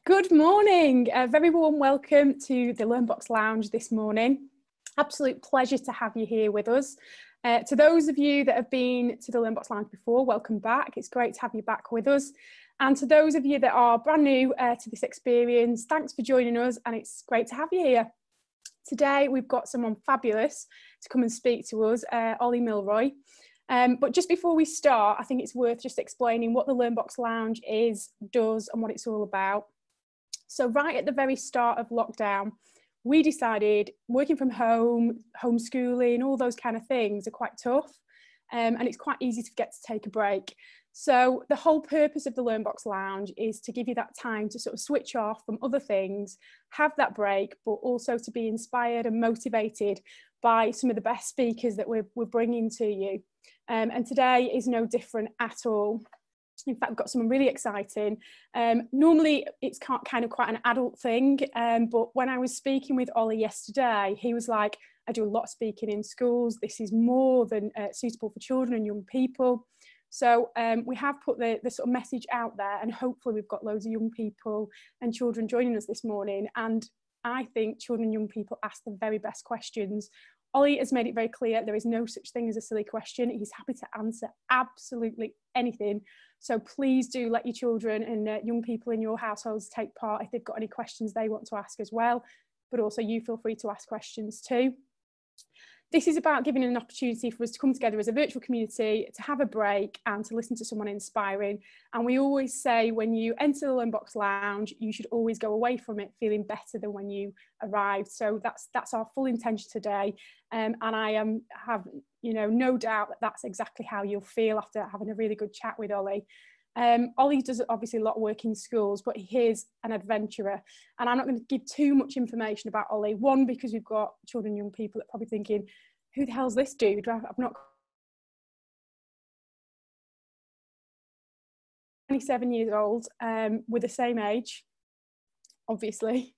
Good morning. A very warm welcome to the LearnBox Lounge this morning. Absolute pleasure to have you here with us. To those of you that have been to the LearnBox Lounge before, welcome back. It's great to have you back with us. And to those of you that are brand new to this experience, thanks for joining us, and it's great to have you here. Today we've got someone fabulous to come and speak to us, Ollie Milroy. But just before we start, I think it's worth just explaining what the LearnBox Lounge is, does, and what it's all about. So right at the very start of lockdown, we decided working from home, homeschooling, all those kind of things are quite tough, and it's quite easy to forget to take a break. So the whole purpose of the LearnBox Lounge is to give you that time to sort of switch off from other things, have that break, but also to be inspired and motivated by some of the best speakers that we're bringing to you. And today is no different at all. In fact, we've got someone really exciting. Normally, it's kind of quite an adult thing, but when I was speaking with Ollie yesterday, he was like, I do a lot of speaking in schools. This is more than suitable for children and young people. So we have put the sort of message out there, and hopefully we've got loads of young people and children joining us this morning. And I think children and young people ask the very best questions. Ollie has made it very clear there is no such thing as a silly question. He's happy to answer absolutely anything. So please do let your children and young people in your households take part if they've got any questions they want to ask as well. But also you feel free to ask questions too. This is about giving an opportunity for us to come together as a virtual community, to have a break and to listen to someone inspiring. And we always say when you enter the LearnBox Lounge, you should always go away from it feeling better than when you arrived. So that's our full intention today. And I have no doubt that that's exactly how you'll feel after having a really good chat with Ollie. Ollie does obviously a lot of work in schools, but he is an adventurer. And I'm not going to give too much information about Ollie. One, because we've got children and young people that are probably thinking, who the hell's this dude? I've not. 27 years old, with the same age, obviously.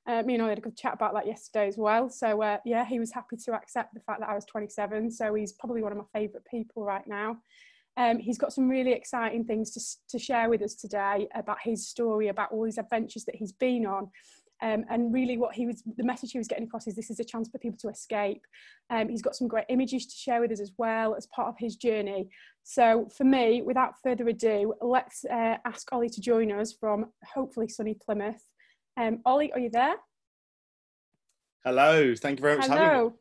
Me and I had a good chat about that yesterday as well. So yeah, he was happy to accept the fact that I was 27. So he's probably one of my favourite people right now. He's got some really exciting things to share with us today about his story, about all his adventures that he's been on. And really the message he was getting across is this is a chance for people to escape. He's got some great images to share with us as well as part of his journey. So for me, without further ado, let's ask Ollie to join us from hopefully sunny Plymouth. Ollie, are you there? Hello, thank you very much for having me.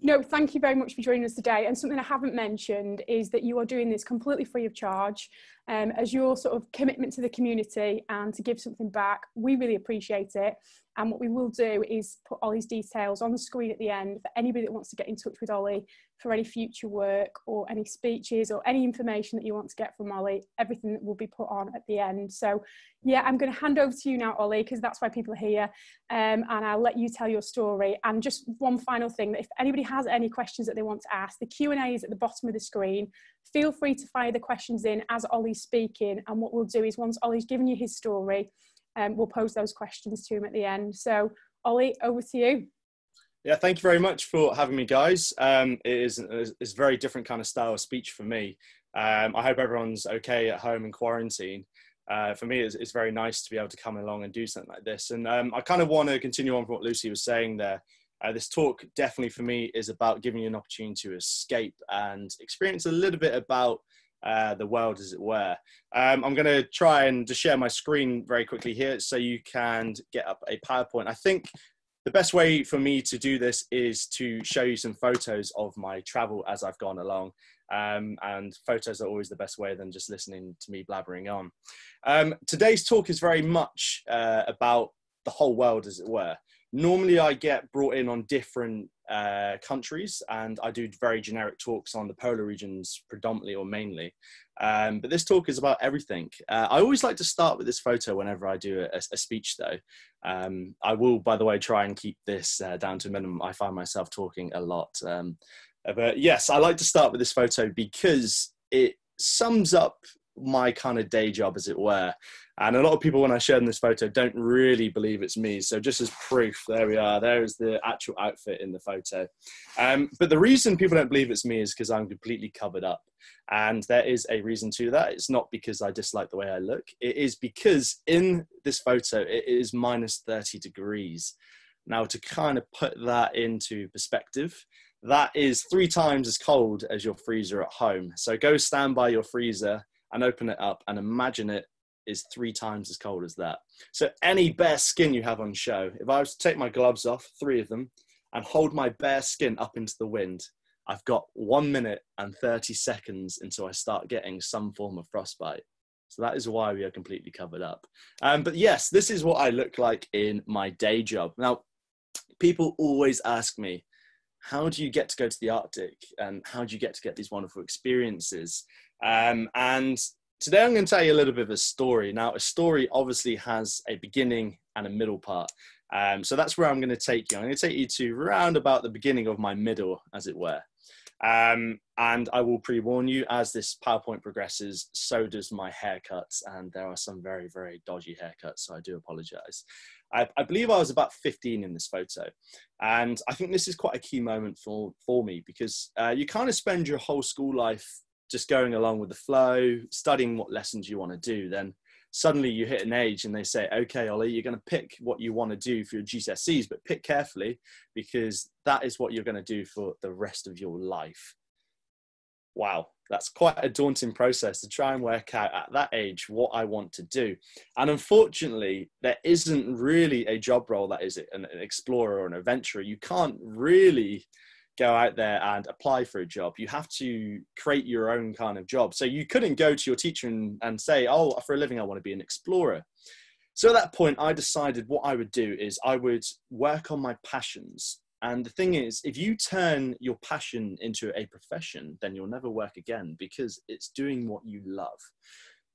No, thank you very much for joining us today. And something I haven't mentioned is that you are doing this completely free of charge as your sort of commitment to the community and to give something back. We really appreciate it. And what we will do is put Ollie's details on the screen at the end for anybody that wants to get in touch with Ollie for any future work or any speeches or any information that you want to get from Ollie. Everything will be put on at the end. So yeah, I'm going to hand over to you now, Ollie, because that's why people are here. And I'll let you tell your story. And just one final thing, that if anybody has any questions that they want to ask, the Q&A is at the bottom of the screen. Feel free to fire the questions in as Ollie's speaking. And what we'll do is once Ollie's given you his story, we'll pose those questions to him at the end. So Ollie, over to you. Yeah, thank you very much for having me, guys. It is a very different kind of style of speech for me. I hope everyone's okay at home in quarantine. For me, it's very nice to be able to come along and do something like this. And I kind of want to continue on from what Lucy was saying there. This talk definitely for me is about giving you an opportunity to escape and experience a little bit about the world, as it were. I'm going to try and just share my screen very quickly here so you can get up a PowerPoint. I think the best way for me to do this is to show you some photos of my travel as I've gone along. And photos are always the best way than just listening to me blabbering on. Today's talk is very much about the whole world, as it were. Normally I get brought in on different countries, and I do very generic talks on the polar regions predominantly or mainly. But this talk is about everything. I always like to start with this photo whenever I do a speech though. I will, by the way, try and keep this down to a minimum. I find myself talking a lot. But yes, I like to start with this photo because it sums up my kind of day job, as it were. And a lot of people, when I share this photo, don't really believe it's me. So just as proof, there we are. There is the actual outfit in the photo. But the reason people don't believe it's me is because I'm completely covered up. And there is a reason to that. It's not because I dislike the way I look. It is because in this photo, it is minus 30 degrees. Now, to kind of put that into perspective, that is 3 times as cold as your freezer at home. So go stand by your freezer and open it up and imagine it is 3 times as cold as that. So any bare skin you have on show, if I was to take my gloves off, 3 of them, and hold my bare skin up into the wind, I've got 1 minute and 30 seconds until I start getting some form of frostbite. So that is why we are completely covered up. But yes, this is what I look like in my day job. Now, people always ask me, how do you get to go to the Arctic? And how do you get to get these wonderful experiences? And today I'm going to tell you a little bit of a story. Now, a story obviously has a beginning and a middle part. So that's where I'm going to take you. I'm going to take you to round about the beginning of my middle, as it were. And I will pre-warn you, as this PowerPoint progresses, so does my haircuts. And there are some very, very dodgy haircuts, so I do apologize. I believe I was about 15 in this photo. And I think this is quite a key moment for me, because you kind of spend your whole school life just going along with the flow, studying what lessons you want to do. Then suddenly you hit an age and they say, okay, Ollie, you're going to pick what you want to do for your GCSEs, but pick carefully, because that is what you're going to do for the rest of your life. Wow, that's quite a daunting process to try and work out at that age what I want to do. And unfortunately, there isn't really a job role that is an explorer or an adventurer. You can't really go out there and apply for a job. You have to create your own kind of job. So you couldn't go to your teacher and say, oh, for a living, I want to be an explorer. So at that point, I decided what I would do is I would work on my passions. And the thing is, if you turn your passion into a profession, then you'll never work again, because it's doing what you love.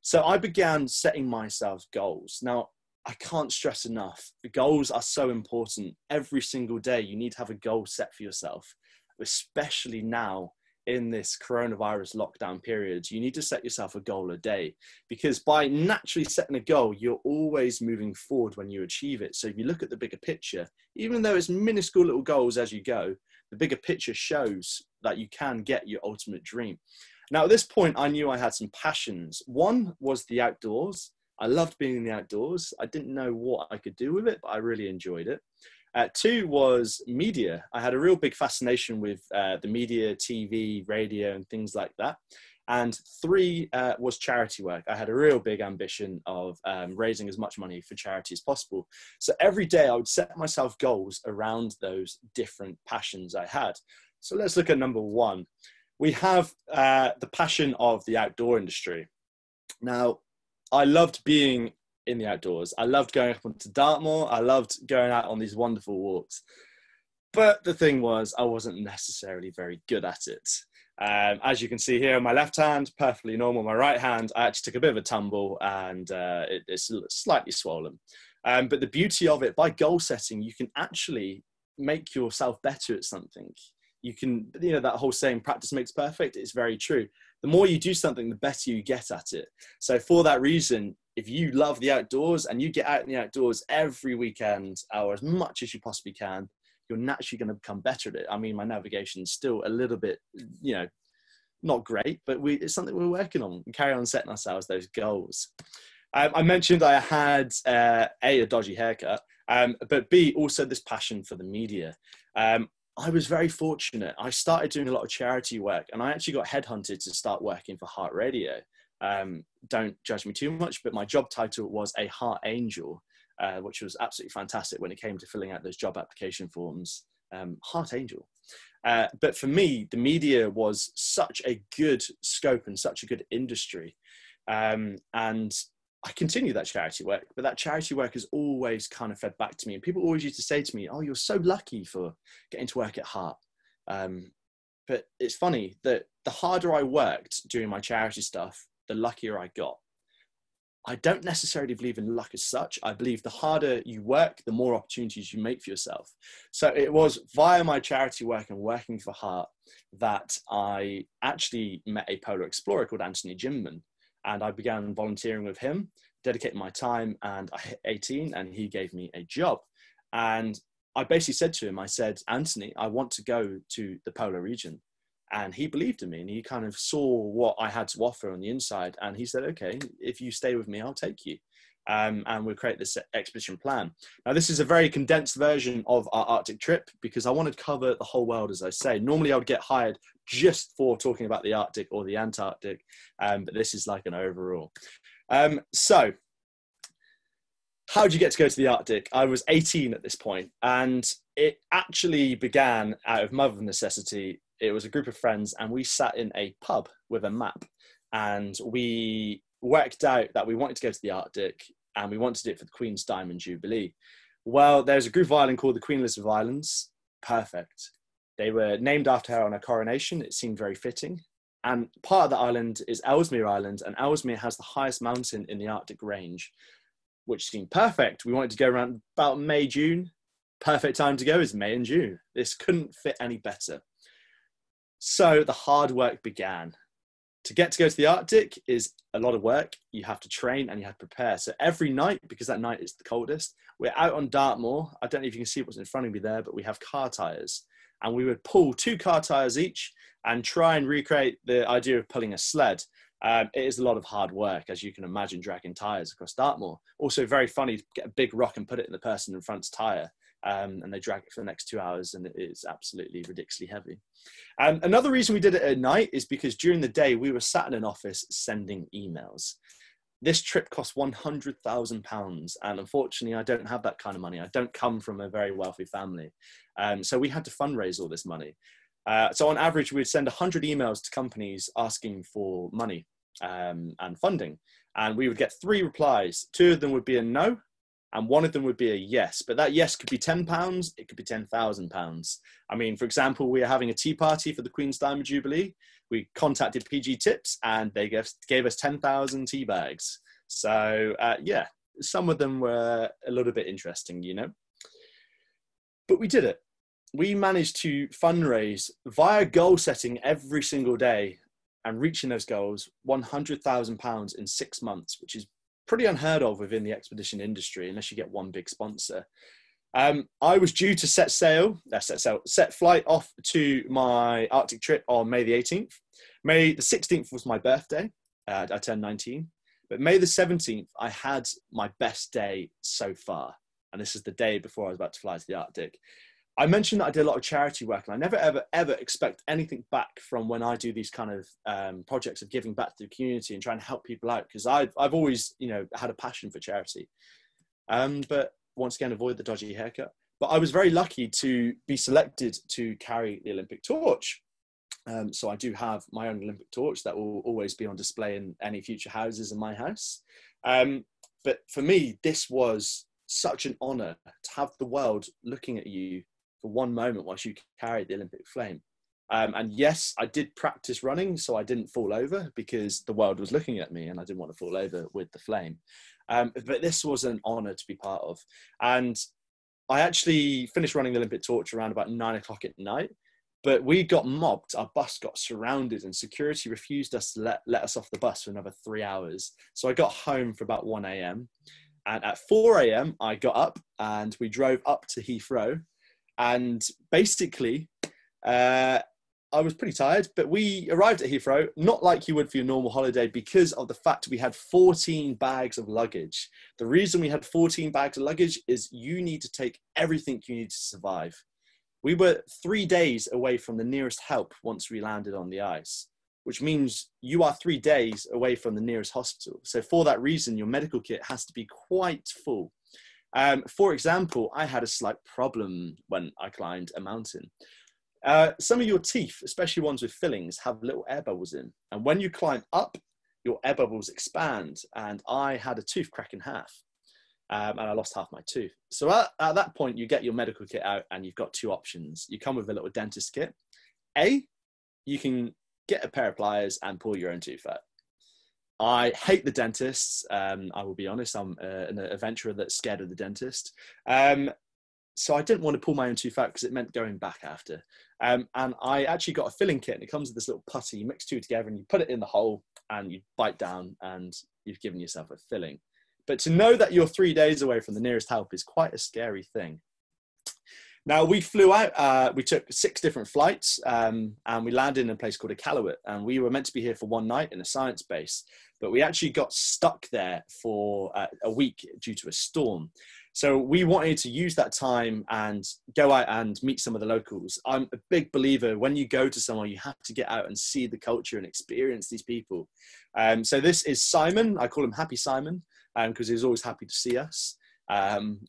So I began setting myself goals. Now, I can't stress enough, the goals are so important. Every single day, you need to have a goal set for yourself, especially now in this coronavirus lockdown period. You need to set yourself a goal a day, because by naturally setting a goal, you're always moving forward when you achieve it. So if you look at the bigger picture, even though it's minuscule little goals as you go, the bigger picture shows that you can get your ultimate dream. Now, at this point, I knew I had some passions. One was the outdoors. I loved being in the outdoors. I didn't know what I could do with it, but I really enjoyed it. 2 was media. I had a real big fascination with the media, TV, radio, and things like that. And 3 was charity work. I had a real big ambition of raising as much money for charity as possible. So every day I would set myself goals around those different passions I had. So let's look at number 1. We have the passion of the outdoor industry. Now, I loved being in the outdoors. I loved going up onto Dartmoor. I loved going out on these wonderful walks. But the thing was, I wasn't necessarily very good at it. As you can see here on my left hand, perfectly normal. My right hand, I actually took a bit of a tumble and it's slightly swollen. But the beauty of it, by goal setting, you can actually make yourself better at something. You can, that whole saying, practice makes perfect, it's very true. The more you do something, the better you get at it. So for that reason, if you love the outdoors and you get out in the outdoors every weekend or as much as you possibly can, you're naturally going to become better at it. I mean, my navigation's still a little bit, not great, but it's something we're working on and carry on setting ourselves those goals. I mentioned I had a dodgy haircut, but B, also this passion for the media. I was very fortunate. I started doing a lot of charity work and I actually got headhunted to start working for Heart Radio. Don't judge me too much, but my job title was a Heart Angel, which was absolutely fantastic when it came to filling out those job application forms. Heart Angel. But for me, the media was such a good scope and such a good industry. And I continued that charity work, but that charity work has always kind of fed back to me. And people always used to say to me, oh, you're so lucky for getting to work at Heart. But it's funny that the harder I worked doing my charity stuff, the luckier I got. I don't necessarily believe in luck as such. I believe the harder you work, the more opportunities you make for yourself. So it was via my charity work and working for Heart that I actually met a polar explorer called Anthony Jimman. And I began volunteering with him, dedicating my time, and I hit 18 and he gave me a job. And I basically said to him, I said, Anthony, I want to go to the polar region. And he believed in me and he kind of saw what I had to offer on the inside. And he said, okay, if you stay with me, I'll take you. And we'll create this expedition plan. Now, this is a very condensed version of our Arctic trip because I wanted to cover the whole world, as I say. Normally, I would get hired just for talking about the Arctic or the Antarctic, but this is like an overall. So, how did you get to go to the Arctic? I was 18 at this point, and it actually began out of mother necessity. It was a group of friends, and we sat in a pub with a map, and we worked out that we wanted to go to the Arctic and we wanted it for the Queen's Diamond Jubilee. Well, there's a group of islands called the Queen Elizabeth Islands. Perfect. They were named after her on her coronation. It seemed very fitting. And part of the island is Ellesmere Island, and Ellesmere has the highest mountain in the Arctic range, which seemed perfect. We wanted to go around about May, June. Perfect time to go is May and June. This couldn't fit any better. So the hard work began. To get to go to the Arctic is a lot of work. You have to train and you have to prepare. So every night, because that night is the coldest, we're out on Dartmoor. I don't know if you can see what's in front of me there, but we have car tyres. And we would pull 2 car tyres each and try and recreate the idea of pulling a sled. It is a lot of hard work, as you can imagine, dragging tyres across Dartmoor. Also very funny to get a big rock and put it in the person in front's tyre. And they drag it for the next 2 hours, and it is absolutely ridiculously heavy. Another reason we did it at night is because during the day we were sat in an office sending emails. This trip cost £100,000, and unfortunately I don't have that kind of money. I don't come from a very wealthy family, so we had to fundraise all this money. So on average we'd send 100 emails to companies asking for money and funding, and we would get 3 replies. 2 of them would be a no, and 1 of them would be a yes, but that yes could be £10, it could be £10,000. I mean, for example, we are having a tea party for the Queen's Diamond Jubilee. We contacted PG Tips and they gave us 10,000 tea bags. So yeah, some of them were a little bit interesting, you know. But we did it. We managed to fundraise via goal setting every single day and reaching those goals, £100,000 in 6 months, which is pretty unheard of within the expedition industry, unless you get one big sponsor. I was due to set flight off to my Arctic trip on May the 18th. May the 16th was my birthday. I turned 19. But May the 17th, I had my best day so far. And this is the day before I was about to fly to the Arctic. I mentioned that I did a lot of charity work, and I never, ever expect anything back from when I do these kind of projects of giving back to the community and trying to help people out, because I've always, you know, had a passion for charity. But once again, avoid the dodgy haircut. But I was very lucky to be selected to carry the Olympic torch. So I do have my own Olympic torch that will always be on display in any future houses in my house. But for me, this was such an honor to have the world looking at you for one moment whilst you carried the Olympic flame. And yes, I did practice running, so I didn't fall over because the world was looking at me and I didn't want to fall over with the flame. But this was an honor to be part of. And I actually finished running the Olympic torch around about 9 o'clock at night, but we got mobbed. Our bus got surrounded and security refused us to let us off the bus for another 3 hours. So I got home for about 1 a.m. And at 4 a.m. I got up and we drove up to Heathrow. And basically, I was pretty tired, but we arrived at Heathrow, not like you would for your normal holiday, because of the fact we had 14 bags of luggage. The reason we had 14 bags of luggage is you need to take everything you need to survive. We were 3 days away from the nearest help once we landed on the ice, which means you are 3 days away from the nearest hospital. So for that reason, your medical kit has to be quite full. For example, I had a slight problem when I climbed a mountain. Some of your teeth, especially ones with fillings, have little air bubbles in. And when you climb up, your air bubbles expand. And I had a tooth crack in half. And I lost half my tooth. So at that point, you get your medical kit out and you've got 2 options. You come with a little dentist kit. A, you can get a pair of pliers and pull your own tooth out. I hate the dentists. I will be honest, I'm an adventurer that's scared of the dentist. So I didn't want to pull my own tooth out because it meant going back after. And I actually got a filling kit, and it comes with this little putty. You mix two together and you put it in the hole and you bite down and you've given yourself a filling. But to know that you're 3 days away from the nearest help is quite a scary thing. Now, we flew out, we took 6 different flights, and we landed in a place called Iqaluit, and we were meant to be here for 1 night in a science base, but we actually got stuck there for a week due to a storm. So we wanted to use that time and go out and meet some of the locals. I'm a big believer, when you go to somewhere, you have to get out and see the culture and experience these people. So this is Simon. I call him Happy Simon, because he was always happy to see us.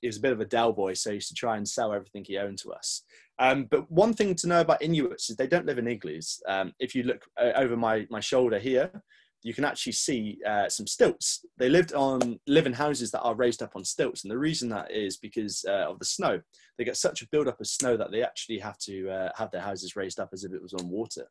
He was a bit of a Dell boy, so he used to try and sell everything he owned to us. But one thing to know about Inuits is they don't live in igloos. If you look over my shoulder here, you can actually see some stilts. They live in houses that are raised up on stilts. And the reason that is because of the snow. They get such a buildup of snow that they actually have to have their houses raised up as if it was on water.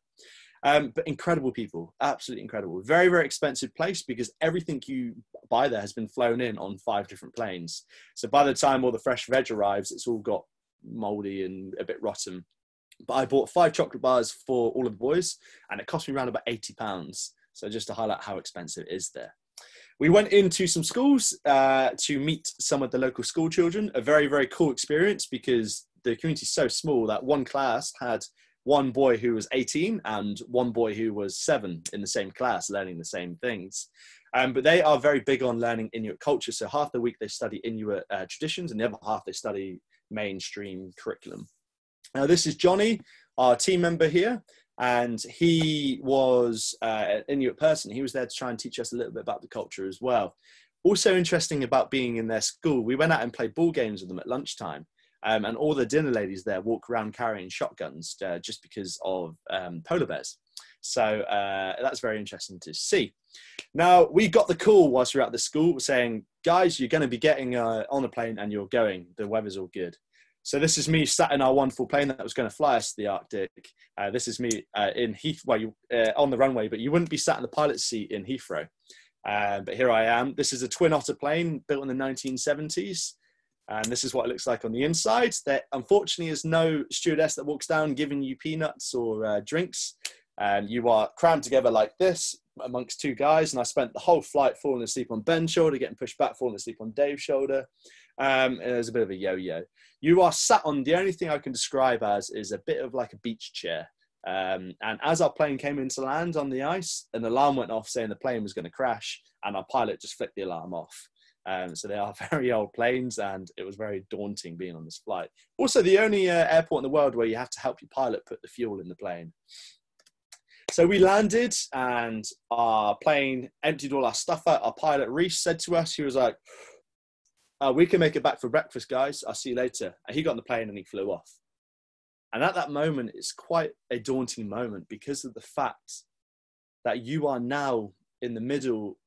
But incredible people, absolutely incredible. Very, very expensive place because everything you buy there has been flown in on 5 different planes. So by the time all the fresh veg arrives, it's all got moldy and a bit rotten. But I bought 5 chocolate bars for all of the boys, and it cost me around about £80. So just to highlight how expensive it is there. We went into some schools to meet some of the local school children. A very, very cool experience because the community is so small that one class had 1 boy who was 18 and 1 boy who was 7 in the same class learning the same things. But they are very big on learning Inuit culture. So half the week they study Inuit traditions and the other half they study mainstream curriculum. Now this is Johnny, our team member here. And he was an Inuit person. He was there to try and teach us a little bit about the culture as well. Also interesting about being in their school, we went out and played ball games with them at lunchtime. And all the dinner ladies there walk around carrying shotguns just because of polar bears. So that's very interesting to see. Now, we got the call whilst we were at the school saying, guys, you're going to be getting on a plane and you're going. The weather's all good. So this is me sat in our wonderful plane that was going to fly us to the Arctic. This is me in Heathrow, on the runway, but you wouldn't be sat in the pilot's seat in Heathrow. But here I am. This is a Twin Otter plane built in the 1970s. And this is what it looks like on the inside. There, unfortunately, is no stewardess that walks down giving you peanuts or drinks. You are crammed together like this amongst 2 guys. And I spent the whole flight falling asleep on Ben's shoulder, getting pushed back, falling asleep on Dave's shoulder. And there's a bit of a yo-yo. You are sat on, the only thing I can describe as is a bit of like a beach chair. And as our plane came into land on the ice, an alarm went off saying the plane was going to crash, and our pilot just flicked the alarm off. So they are very old planes, and it was very daunting being on this flight. Also, the only airport in the world where you have to help your pilot put the fuel in the plane. So we landed, and our plane emptied all our stuff out. Our pilot, Reese, said to us, he was like, we can make it back for breakfast, guys. I'll see you later. And he got on the plane and he flew off. And at that moment, it's quite a daunting moment because of the fact that you are now in the middle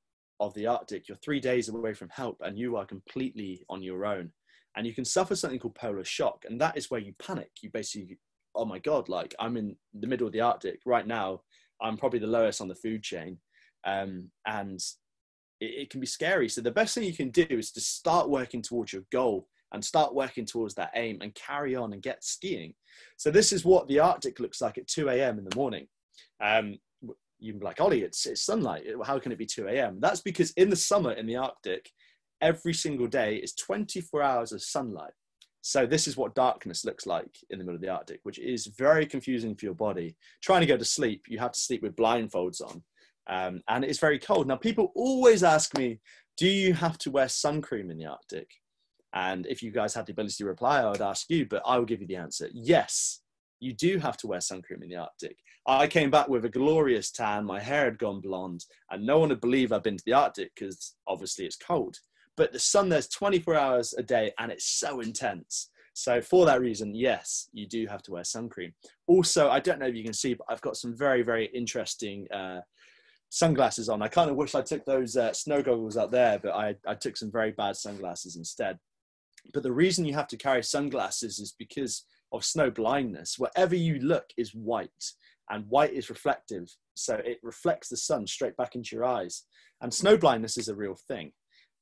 of the Arctic. You're 3 days away from help and you are completely on your own. And you can suffer something called polar shock. And that is where you panic. You basically, oh my God, like I'm in the middle of the Arctic right now. I'm probably the lowest on the food chain. And it can be scary. So the best thing you can do is to start working towards your goal and start working towards that aim and carry on and get skiing. So this is what the Arctic looks like at 2 a.m. in the morning. You can be like, Ollie, it's sunlight. How can it be 2 a.m.? That's because in the summer in the Arctic, every single day is 24 hours of sunlight. So this is what darkness looks like in the middle of the Arctic, which is very confusing for your body. Trying to go to sleep, you have to sleep with blindfolds on. And it's very cold. Now, people always ask me, do you have to wear sun cream in the Arctic? And if you guys had the ability to reply, I would ask you, but I will give you the answer. Yes, you do have to wear sun cream in the Arctic. I came back with a glorious tan. My hair had gone blonde, and no one would believe I've been to the Arctic because obviously it's cold. But the sun there's 24 hours a day, and it's so intense. So for that reason, yes, you do have to wear sun cream. Also, I don't know if you can see, but I've got some very, very interesting sunglasses on. I kind of wish I took those snow goggles out there, but I took some very bad sunglasses instead. But the reason you have to carry sunglasses is because of snow blindness. Wherever you look is white, and white is reflective. So it reflects the sun straight back into your eyes. And snow blindness is a real thing.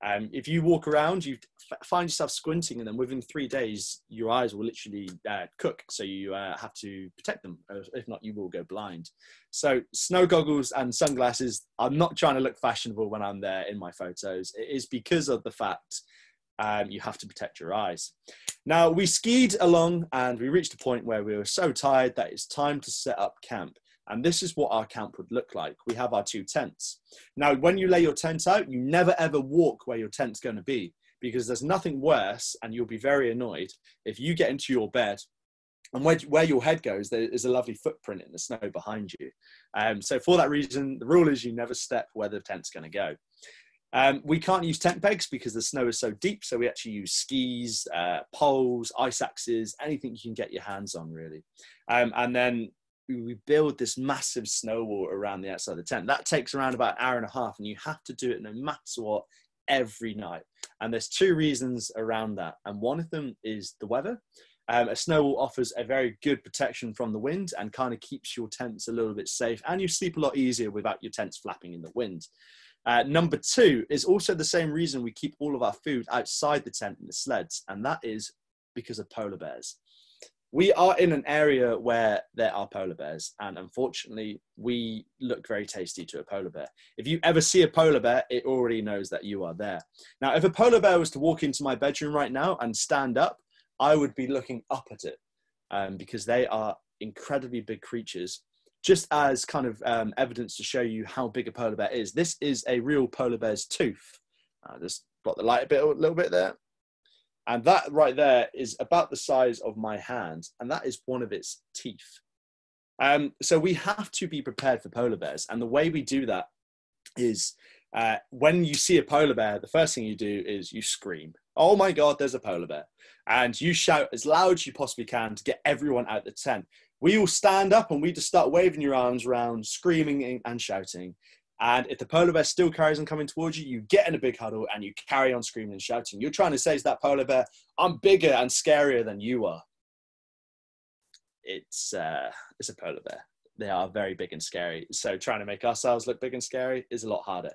If you walk around, you find yourself squinting, and then within 3 days, your eyes will literally cook. So you have to protect them. If not, you will go blind. So snow goggles and sunglasses, I'm not trying to look fashionable when I'm there in my photos. It is because of the fact you have to protect your eyes. Now, we skied along and we reached a point where we were so tired that it's time to set up camp. And this is what our camp would look like. We have our 2 tents. Now, when you lay your tent out, you never ever walk where your tent's going to be, because there's nothing worse, and you'll be very annoyed if you get into your bed and where your head goes, there is a lovely footprint in the snow behind you. So for that reason, the rule is you never step where the tent's going to go. We can't use tent pegs because the snow is so deep. So we actually use skis, poles, ice axes, anything you can get your hands on, really. And then we build this massive snow wall around the outside of the tent. That takes around about an hour and a half, and you have to do it no matter what every night. And there's 2 reasons around that. And one of them is the weather. A snow wall offers a very good protection from the wind and kind of keeps your tents a little bit safe, and you sleep a lot easier without your tents flapping in the wind. Number 2 is also the same reason we keep all of our food outside the tent in the sleds, and that is because of polar bears. We are in an area where there are polar bears, and unfortunately, we look very tasty to a polar bear. If you ever see a polar bear, it already knows that you are there. Now, if a polar bear was to walk into my bedroom right now and stand up, I would be looking up at it, because they are incredibly big creatures. Just as kind of evidence to show you how big a polar bear is, this is a real polar bear's tooth. I'll just got the light a little bit there. And that right there is about the size of my hand, and that is one of its teeth. So we have to be prepared for polar bears. And the way we do that is when you see a polar bear, the first thing you do is you scream, "Oh my God, there's a polar bear." And you shout as loud as you possibly can to get everyone out of the tent. We all stand up and we just start waving your arms around, screaming and shouting. And if the polar bear still carries on coming towards you, you get in a big huddle and you carry on screaming and shouting. You're trying to say to that polar bear, "I'm bigger and scarier than you are." It's a polar bear. They are very big and scary. So trying to make ourselves look big and scary is a lot harder.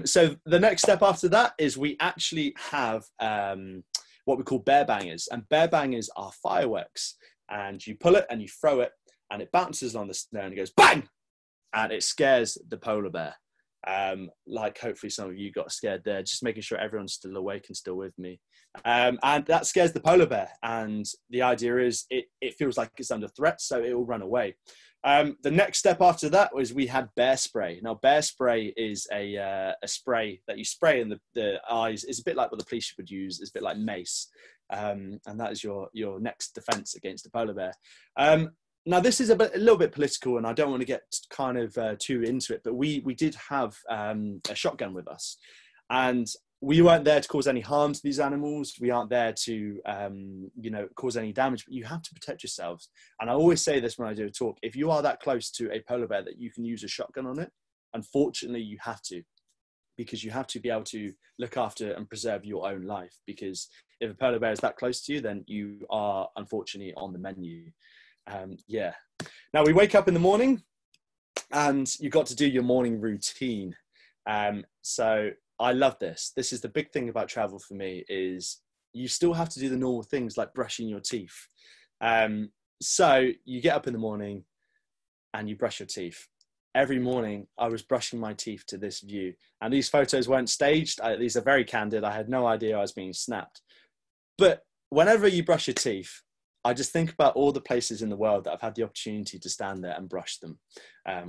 So the next step after that is we actually have what we call bear bangers. And bear bangers are fireworks. And you pull it and you throw it and it bounces on the snow and it goes bang! And it scares the polar bear. Like hopefully some of you got scared there, just making sure everyone's still awake and still with me. And that scares the polar bear. And the idea is it feels like it's under threat, so it will run away. The next step after that was we had bear spray. Now, bear spray is a spray that you spray in the eyes. It's a bit like what the police would use. It's a bit like mace. And that is your next defense against the polar bear. Now, this is a little bit political, and I don't want to get kind of too into it, but we did have a shotgun with us. And we weren't there to cause any harm to these animals. We aren't there to, cause any damage, but you have to protect yourselves. And I always say this when I do a talk: if you are that close to a polar bear that you can use a shotgun on it, unfortunately, you have to, because you have to be able to look after and preserve your own life. Because if a polar bear is that close to you, then you are unfortunately on the menu. Now we wake up in the morning and you've got to do your morning routine. So I love this. This is the big thing about travel for me, is you still have to do the normal things like brushing your teeth. So you get up in the morning and you brush your teeth. Every morning I was brushing my teeth to this view, and these photos weren't staged. These are very candid. I had no idea I was being snapped. But whenever you brush your teeth, I just think about all the places in the world that I've had the opportunity to stand there and brush them,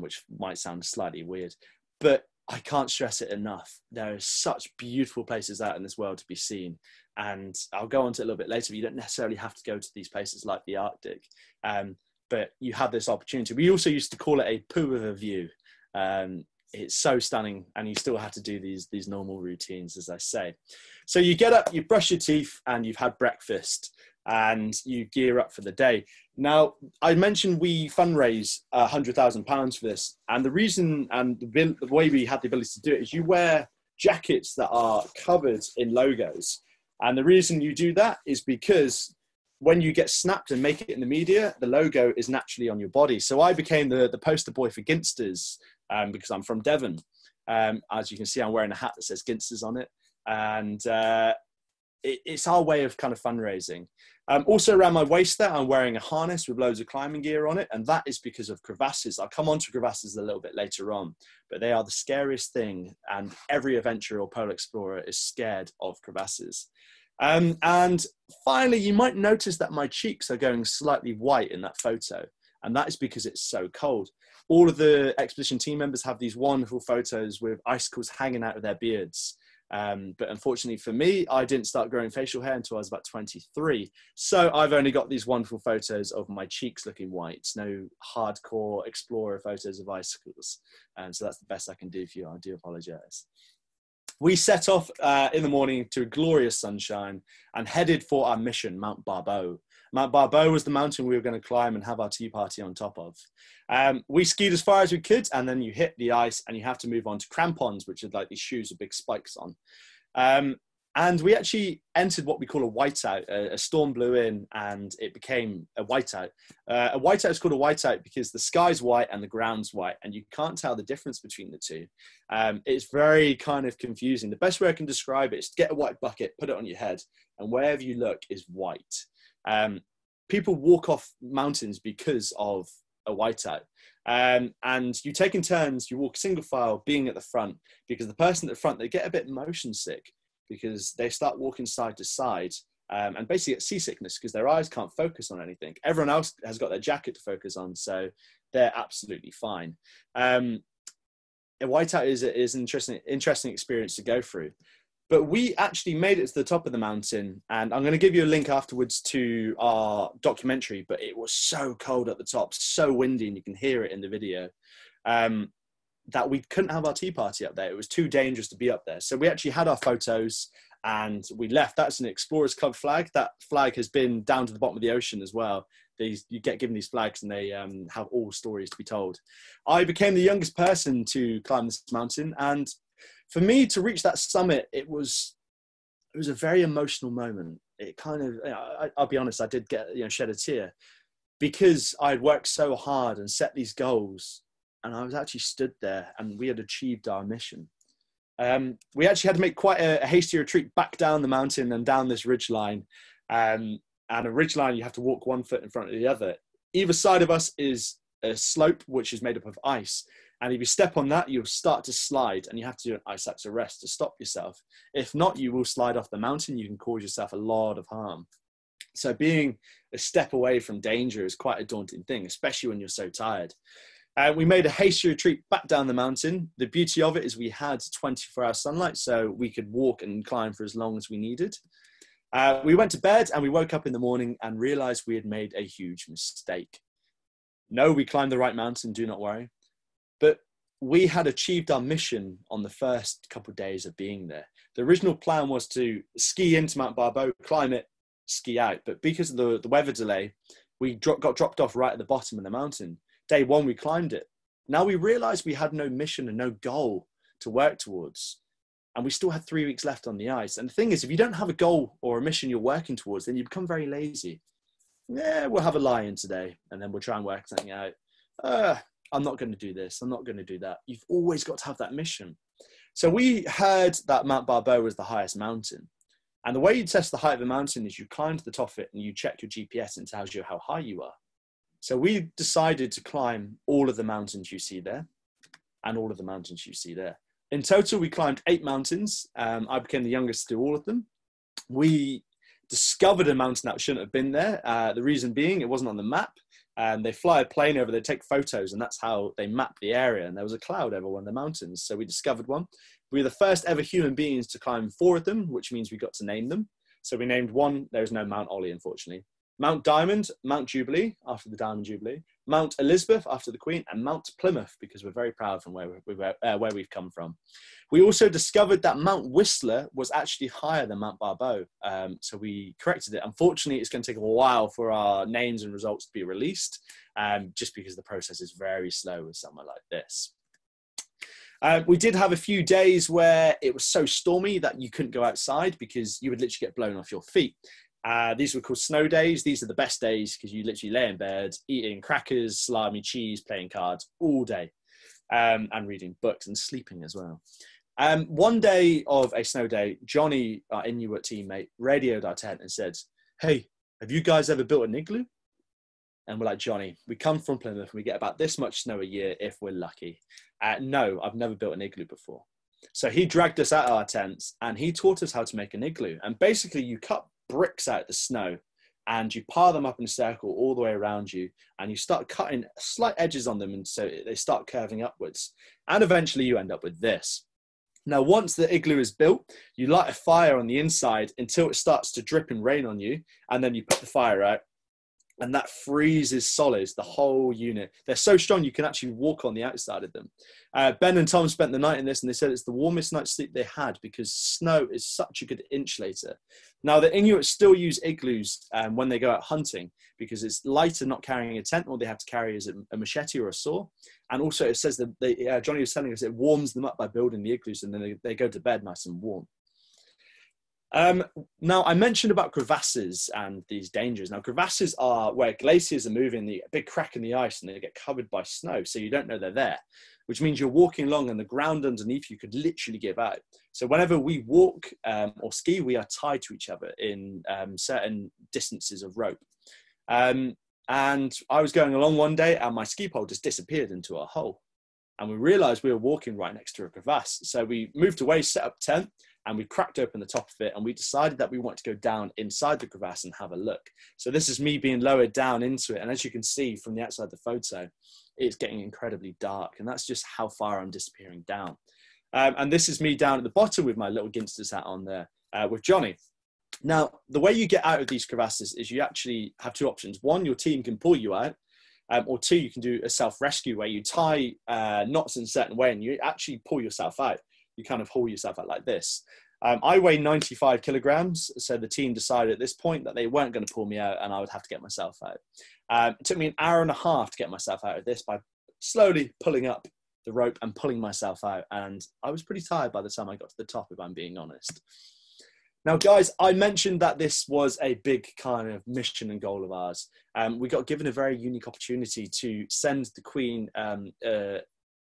which might sound slightly weird, but I can't stress it enough. There are such beautiful places out in this world to be seen. And I'll go on to it a little bit later, but you don't necessarily have to go to these places like the Arctic, but you have this opportunity. We also used to call it a poo of a view. It's so stunning, and you still have to do these normal routines, as I say. So you get up, you brush your teeth, and you've had breakfast, and you gear up for the day. Now, I mentioned we fundraise £100,000 for this, and the reason and the way we had the ability to do it is you wear jackets that are covered in logos. And the reason you do that is because when you get snapped and make it in the media, the logo is naturally on your body. So I became the poster boy for Ginsters because I'm from Devon. As you can see, I'm wearing a hat that says Ginsters on it. And it's our way of kind of fundraising. Also around my waist there, I'm wearing a harness with loads of climbing gear on it, and that is because of crevasses. I'll come on to crevasses a little bit later on, but they are the scariest thing, and every adventurer or polar explorer is scared of crevasses. And finally, you might notice that my cheeks are going slightly white in that photo, and that is because it's so cold. All of the expedition team members have these wonderful photos with icicles hanging out of their beards. But unfortunately for me, I didn't start growing facial hair until I was about 23. So I've only got these wonderful photos of my cheeks looking white, no hardcore explorer photos of icicles. So that's the best I can do for you. I do apologize. We set off in the morning to a glorious sunshine and headed for our mission, Mount Barbeau. Mount Barbeau was the mountain we were going to climb and have our tea party on top of. We skied as far as we could, and then you hit the ice and you have to move on to crampons, which are like these shoes with big spikes on. And we actually entered what we call a whiteout. A storm blew in and it became a whiteout. A whiteout is called a whiteout because the sky's white and the ground's white, and you can't tell the difference between the two. It's very kind of confusing. The best way I can describe it is to get a white bucket, put it on your head, and wherever you look is white. People walk off mountains because of a whiteout. And you take in turns, you walk single file being at the front, because the person at the front, they get a bit motion sick because they start walking side to side and basically get seasickness because their eyes can't focus on anything. Everyone else has got their jacket to focus on, so they're absolutely fine. A whiteout is an interesting experience to go through. But we actually made it to the top of the mountain, and I'm going to give you a link afterwards to our documentary, but it was so cold at the top, so windy, and you can hear it in the video, that we couldn't have our tea party up there. It was too dangerous to be up there. So we actually had our photos and we left. That's an Explorers Club flag. That flag has been down to the bottom of the ocean as well. You get given these flags and they have all stories to be told. I became the youngest person to climb this mountain, and for me to reach that summit, it was a very emotional moment. It kind of, I'll be honest, I did get, shed a tear because I'd worked so hard and set these goals, and I was actually stood there and we had achieved our mission. We actually had to make quite a hasty retreat back down the mountain and down this ridgeline. And a ridgeline, you have to walk one foot in front of the other. Either side of us is a slope, which is made up of ice. And if you step on that, you'll start to slide and you have to do an ice axe arrest to stop yourself. If not, you will slide off the mountain. You can cause yourself a lot of harm. So being a step away from danger is quite a daunting thing, especially when you're so tired. We made a hasty retreat back down the mountain. The beauty of it is we had 24-hour sunlight, so we could walk and climb for as long as we needed. We went to bed and we woke up in the morning and realized we had made a huge mistake. No, we climbed the right mountain, do not worry. But we had achieved our mission on the first couple of days of being there. The original plan was to ski into Mount Barbeau, climb it, ski out. But because of the weather delay, we got dropped off right at the bottom of the mountain. Day one, we climbed it. Now we realized we had no mission and no goal to work towards. And we still had 3 weeks left on the ice. And the thing is, if you don't have a goal or a mission you're working towards, then you become very lazy. Yeah, we'll have a lie-in today, and then we'll try and work something out. I'm not going to do this. I'm not going to do that. You've always got to have that mission. So we heard that Mount Barbeau was the highest mountain. And the way you test the height of a mountain is you climb to the top of it and you check your GPS and it tells you how high you are. So we decided to climb all of the mountains you see there and all of the mountains you see there. In total, we climbed 8 mountains. I became the youngest to do all of them. We discovered a mountain that shouldn't have been there. The reason being, it wasn't on the map. They fly a plane over, they take photos, and that's how they map the area. And there was a cloud over one of the mountains. So we discovered one. We were the first ever human beings to climb 4 of them, which means we got to name them. So we named one. There's no Mount Ollie, unfortunately. Mount Diamond, Mount Jubilee, after the Diamond Jubilee, Mount Elizabeth, after the Queen, and Mount Plymouth, because we're very proud from where we've come from. We also discovered that Mount Whistler was actually higher than Mount Barbeau, so we corrected it. Unfortunately, it's going to take a while for our names and results to be released, just because the process is very slow with somewhere like this. We did have a few days where it was so stormy that you couldn't go outside because you would literally get blown off your feet. These were called snow days. These are the best days because you literally lay in bed, eating crackers, salami, cheese, playing cards all day, and reading books and sleeping as well. One day of a snow day, Johnny, our Inuit teammate, radioed our tent and said, "Hey, have you guys ever built an igloo?" And we're like, "Johnny, we come from Plymouth. We get about this much snow a year if we're lucky." No, I've never built an igloo before. So he dragged us out of our tents and he taught us how to make an igloo. And basically you cut bricks out of the snow and you pile them up in a circle all the way around you, and you start cutting slight edges on them, and so they start curving upwards. And eventually you end up with this. Now, once the igloo is built, you light a fire on the inside until it starts to drip and rain on you, and then you put the fire out, and that freezes solids, the whole unit. They're so strong you can actually walk on the outside of them. Ben and Tom spent the night in this, and they said it's the warmest night's sleep they had because snow is such a good insulator. Now, the Inuits still use igloos when they go out hunting because it's lighter not carrying a tent. All they have to carry is a machete or a saw. And also it says that Johnny was telling us it warms them up by building the igloos, and then they go to bed nice and warm. Now, I mentioned about crevasses and these dangers. Now, crevasses are where glaciers are moving, a big crack in the ice, and they get covered by snow, so you don't know they're there, which means you're walking along and the ground underneath you could literally give out. So whenever we walk or ski, we are tied to each other in certain distances of rope. And I was going along one day and my ski pole just disappeared into a hole. And we realized we were walking right next to a crevasse. So we moved away, set up tent, and we cracked open the top of it, and we decided that we want to go down inside the crevasse and have a look. So this is me being lowered down into it. And as you can see from the outside of the photo, it's getting incredibly dark. And that's just how far I'm disappearing down. And this is me down at the bottom with my little Ginsters hat on there with Johnny. Now, the way you get out of these crevasses is you actually have two options. One, your team can pull you out. Or two, you can do a self-rescue where you tie knots in a certain way and you actually pull yourself out. You kind of haul yourself out like this. I weigh 95 kilograms, so the team decided at this point that they weren't going to pull me out and I would have to get myself out. It took me an hour and a half to get myself out of this by slowly pulling up the rope and pulling myself out. And I was pretty tired by the time I got to the top, if I'm being honest. Now, guys, I mentioned that this was a big kind of mission and goal of ours. We got given a very unique opportunity to send the Queen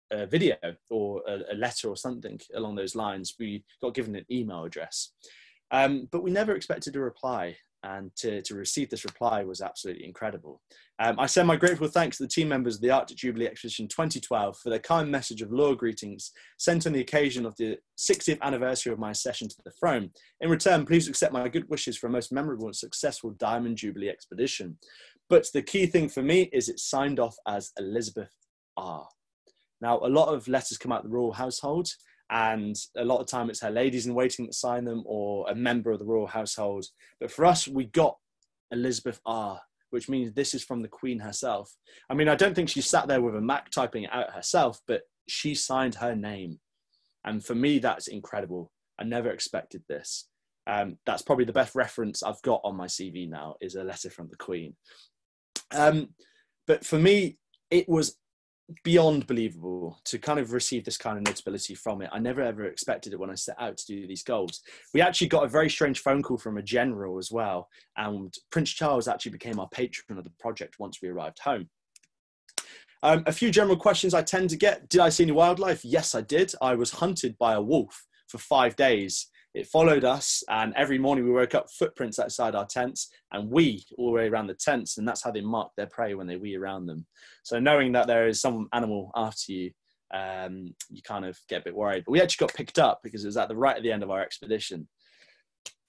a video or a letter or something along those lines. We got given an email address, but we never expected a reply. And to receive this reply was absolutely incredible. I send my grateful thanks to the team members of the Arctic Jubilee Expedition 2012 for their kind message of loyal greetings sent on the occasion of the 60th anniversary of my accession to the throne. In return, please accept my good wishes for a most memorable and successful Diamond Jubilee expedition. But the key thing for me is it's signed off as Elizabeth R. Now, a lot of letters come out of the royal household, and a lot of time it's her ladies in waiting that sign them or a member of the royal household. But for us, we got Elizabeth R, which means this is from the Queen herself. I mean, I don't think she sat there with a Mac typing it out herself, but she signed her name. And for me, that's incredible. I never expected this. That's probably the best reference I've got on my CV now, is a letter from the Queen. But for me, it was beyond believable to kind of receive this kind of notability from it. I never ever expected it when I set out to do these goals. We actually got a very strange phone call from a general as well, and Prince Charles actually became our patron of the project once we arrived home. A few general questions I tend to get. Did I see any wildlife? Yes, I did. I was hunted by a wolf for 5 days. It followed us, and every morning we woke up footprints outside our tents and wee all the way around the tents, and that's how they mark their prey when they wee around them. So knowing that there is some animal after you, you kind of get a bit worried. But we actually got picked up because it was right at the end of our expedition.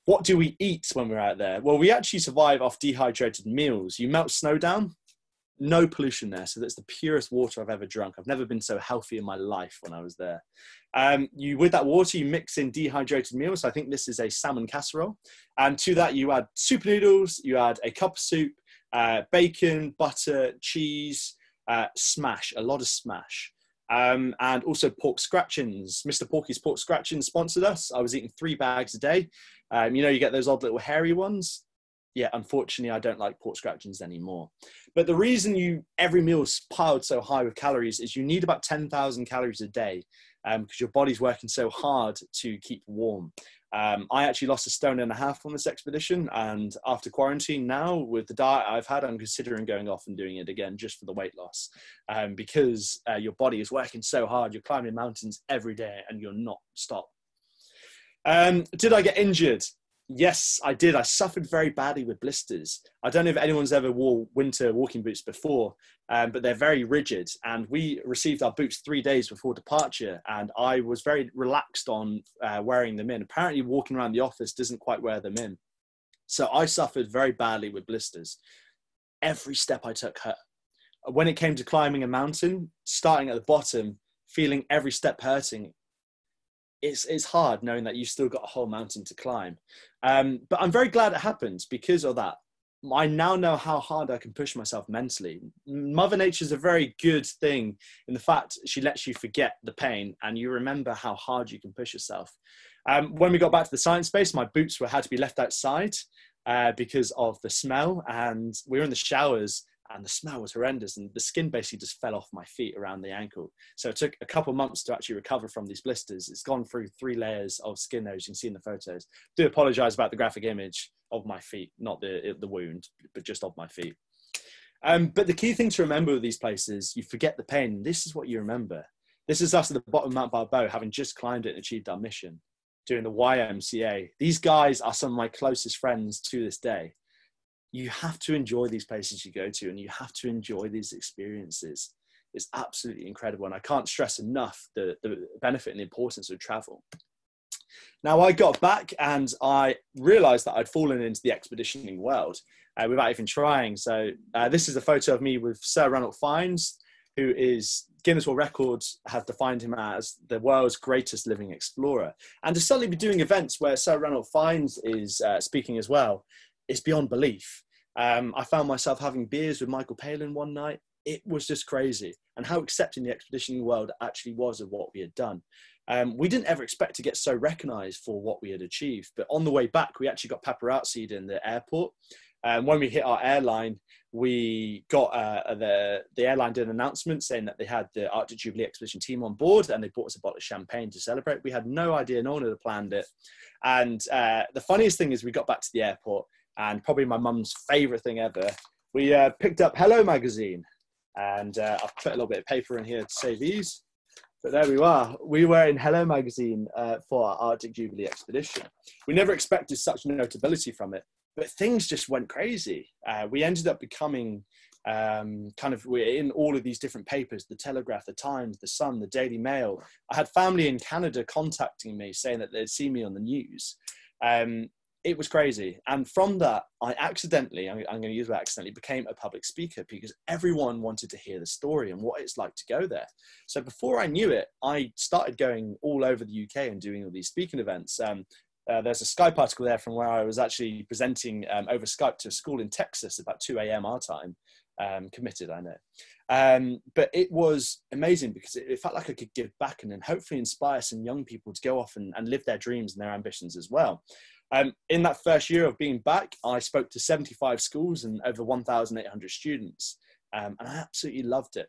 What do we eat when we're out there? Well, we actually survive off dehydrated meals. You melt snow down, no pollution there. So that's the purest water I've ever drunk. I've never been so healthy in my life when I was there. With that water, you mix in dehydrated meals. So I think this is a salmon casserole. And to that, you add soup noodles, you add a cup of soup, bacon, butter, cheese, smash, a lot of smash. And also pork scratchings. Mr. Porky's Pork Scratchings sponsored us. I was eating 3 bags a day. You know, you get those odd little hairy ones. yeah, unfortunately, I don't like pork scratchings anymore. But the reason every meal is piled so high with calories is you need about 10,000 calories a day because your body's working so hard to keep warm. I actually lost 1.5 stone on this expedition, and after quarantine now, with the diet I've had, I'm considering going off and doing it again just for the weight loss, because your body is working so hard. You're climbing mountains every day and you're not stopped. Did I get injured? Yes, I did. I suffered very badly with blisters. I don't know if anyone's ever wore winter walking boots before, but they're very rigid. And we received our boots 3 days before departure, and I was very relaxed on wearing them in. Apparently, walking around the office doesn't quite wear them in. So I suffered very badly with blisters. Every step I took hurt. When it came to climbing a mountain, starting at the bottom, feeling every step hurting, it's hard knowing that you've still got a whole mountain to climb. But I'm very glad it happened because of that. I now know how hard I can push myself mentally. Mother Nature is a very good thing in the fact she lets you forget the pain and you remember how hard you can push yourself. When we got back to the science base, my boots had to be left outside because of the smell, and we were in the showers and the smell was horrendous, and the skin basically just fell off my feet around the ankle. So it took a couple of months to actually recover from these blisters. It's gone through 3 layers of skin there, as you can see in the photos. Do apologize about the graphic image of my feet, not the wound, but just of my feet. But the key thing to remember with these places, you forget the pain. This is what you remember. This is us at the bottom of Mount Balboa, having just climbed it and achieved our mission, doing the YMCA. These guys are some of my closest friends to this day. You have to enjoy these places you go to, and you have to enjoy these experiences. It's absolutely incredible. And I can't stress enough the benefit and the importance of travel. Now, I got back and I realized that I'd fallen into the expeditioning world without even trying. So this is a photo of me with Sir Ranulph Fiennes, who is Guinness World Records have defined him as the world's greatest living explorer. And to suddenly be doing events where Sir Ranulph Fiennes is speaking as well, it's beyond belief. I found myself having beers with Michael Palin one night. It was just crazy, and how accepting the expeditioning world actually was of what we had done. We didn't ever expect to get so recognized for what we had achieved, but on the way back, we actually got paparazzi'd in the airport. When we hit our airline, we got the airline did an announcement saying that they had the Arctic Jubilee expedition team on board, and they bought us a bottle of champagne to celebrate. We had no idea, no one had planned it. And the funniest thing is we got back to the airport, and probably my mum's favorite thing ever, we picked up Hello magazine, and I've put a little bit of paper in here to save these, but there we are. We were in Hello magazine for our Arctic Jubilee expedition. We never expected such notability from it, but things just went crazy. We ended up becoming we're in all of these different papers, the Telegraph, the Times, the Sun, the Daily Mail. I had family in Canada contacting me saying that they'd seen me on the news. It was crazy. And from that, I accidentally, I'm going to use that accidentally, became a public speaker because everyone wanted to hear the story and what it's like to go there. So before I knew it, I started going all over the UK and doing all these speaking events. There's a Skype article there from where I was actually presenting over Skype to a school in Texas about 2 a.m. our time. Committed, I know. But it was amazing because it felt like I could give back and then hopefully inspire some young people to go off and live their dreams and their ambitions as well. In that first year of being back, I spoke to 75 schools and over 1,800 students, and I absolutely loved it.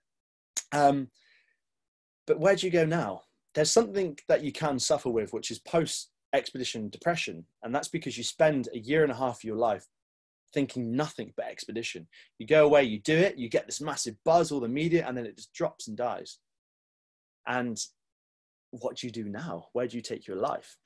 But where do you go now? There's something that you can suffer with, which is post-expedition depression, and that's because you spend 1.5 years of your life thinking nothing but expedition. You go away, you do it, you get this massive buzz, all the media, and then it just drops and dies. And what do you do now? Where do you take your life?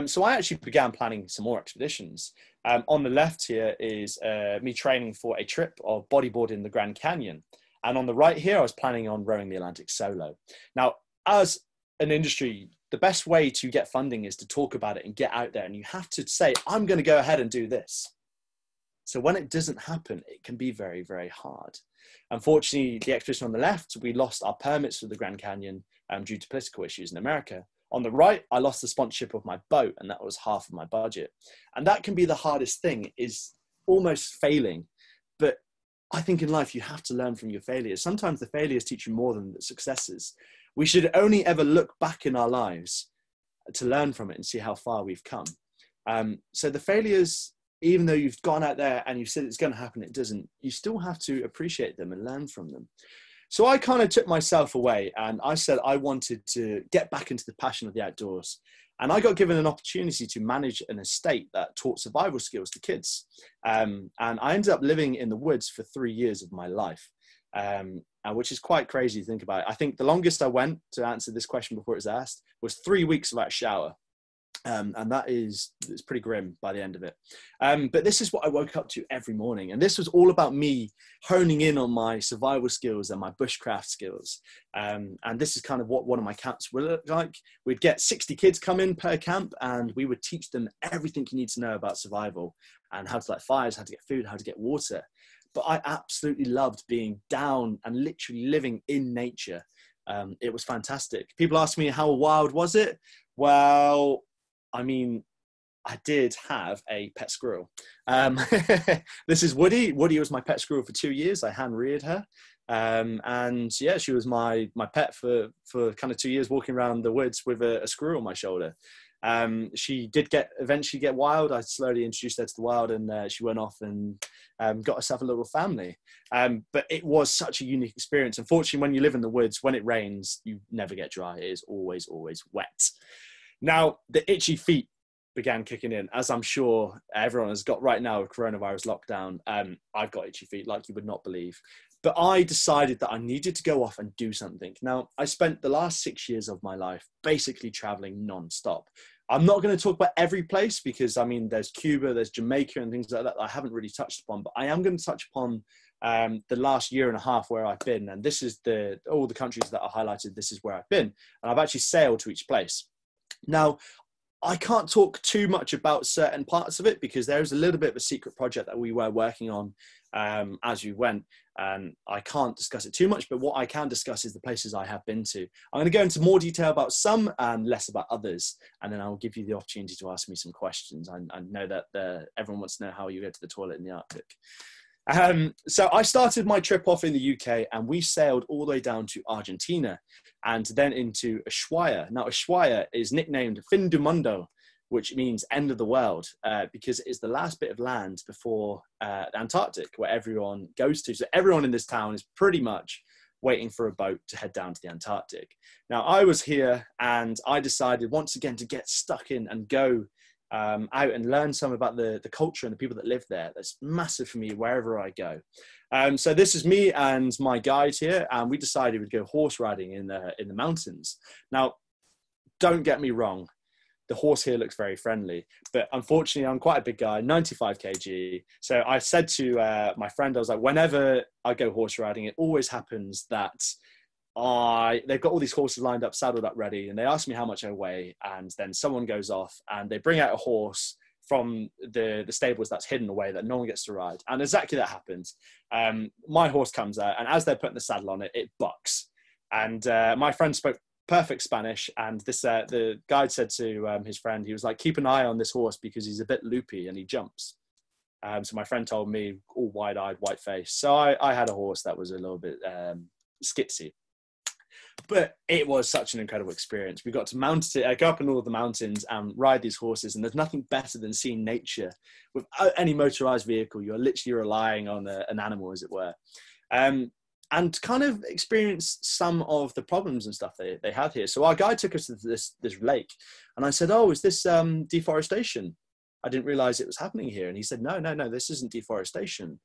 So I actually began planning some more expeditions. On the left here is me training for a trip of bodyboarding the Grand Canyon. And on the right here, I was planning on rowing the Atlantic solo. Now, as an industry, the best way to get funding is to talk about it and get out there. And you have to say, I'm going to go ahead and do this. So when it doesn't happen, it can be very, very hard. Unfortunately, the expedition on the left, we lost our permits for the Grand Canyon due to political issues in America. On the right, I lost the sponsorship of my boat, and that was half of my budget. And that can be the hardest thing, is almost failing. But I think in life, you have to learn from your failures. Sometimes the failures teach you more than the successes. We should only ever look back in our lives to learn from it and see how far we've come. So the failures even though you've gone out there and you've said it's going to happen, it doesn't, you still have to appreciate them and learn from them. So I kind of took myself away and I said I wanted to get back into the passion of the outdoors. And I got given an opportunity to manage an estate that taught survival skills to kids. And I ended up living in the woods for 3 years of my life, which is quite crazy to think about. I think the longest I went, to answer this question before it was asked, was 3 weeks without a shower. And it's pretty grim by the end of it. But this is what I woke up to every morning. And this was all about me honing in on my survival skills and my bushcraft skills. And this is kind of what one of my camps would look like. We'd get 60 kids come in per camp and we would teach them everything you need to know about survival and how to light fires, how to get food, how to get water. But I absolutely loved being down and literally living in nature. It was fantastic. People ask me, how wild was it? Well, I mean, I did have a pet squirrel. This is Woody. Woody was my pet squirrel for 2 years. I hand reared her. And yeah, she was my pet for kind of 2 years, walking around the woods with a squirrel on my shoulder. She did eventually get wild. I slowly introduced her to the wild and she went off and got herself a little family. But it was such a unique experience. Unfortunately, when you live in the woods, when it rains, you never get dry. It is always, always wet. Now, the itchy feet began kicking in, as I'm sure everyone has got right now with coronavirus lockdown. I've got itchy feet like you would not believe. But I decided that I needed to go off and do something. Now, I spent the last 6 years of my life basically traveling non-stop. I'm not going to talk about every place because, I mean, there's Cuba, there's Jamaica and things like that I haven't really touched upon. But I am going to touch upon the last year and a half where I've been. And this is all the countries that are highlighted. This is where I've been. And I've actually sailed to each place. Now, I can't talk too much about certain parts of it because there is a little bit of a secret project that we were working on as we went. And I can't discuss it too much, but what I can discuss is the places I have been to. I'm going to go into more detail about some and less about others. And then I'll give you the opportunity to ask me some questions. I know that everyone wants to know how you get to the toilet in the Arctic. So I started my trip off in the UK and we sailed all the way down to Argentina and then into Ushuaia. Now, Ushuaia is nicknamed Fin do Mundo, which means end of the world, because it is the last bit of land before the Antarctic where everyone goes to. So everyone in this town is pretty much waiting for a boat to head down to the Antarctic. Now, I was here and I decided once again to get stuck in and go out and learn some about the culture and the people that live there. That's massive for me wherever I go. So this is me and my guide here, and we decided we'd go horse riding in the mountains. Now, don't get me wrong, the horse here looks very friendly, but unfortunately I'm quite a big guy, 95 kg. So I said to my friend, I was like, whenever I go horse riding, it always happens that they've got all these horses lined up, saddled up, ready, and they ask me how much I weigh, and then someone goes off and they bring out a horse from the stables that's hidden away that no one gets to ride. And exactly that happens. My horse comes out, and as they're putting the saddle on it, it bucks. And my friend spoke perfect Spanish, and the guide said to his friend, he was like, keep an eye on this horse because he's a bit loopy and he jumps. So my friend told me, all wide-eyed, white-faced. So I had a horse that was a little bit skitsy. But it was such an incredible experience. We got to go up in all of the mountains and ride these horses. And there's nothing better than seeing nature without any motorized vehicle. You're literally relying on an animal, as it were. And kind of experience some of the problems and stuff they had here. So our guide took us to this lake. And I said, oh, is this deforestation? I didn't realize it was happening here. And he said, no, this isn't deforestation.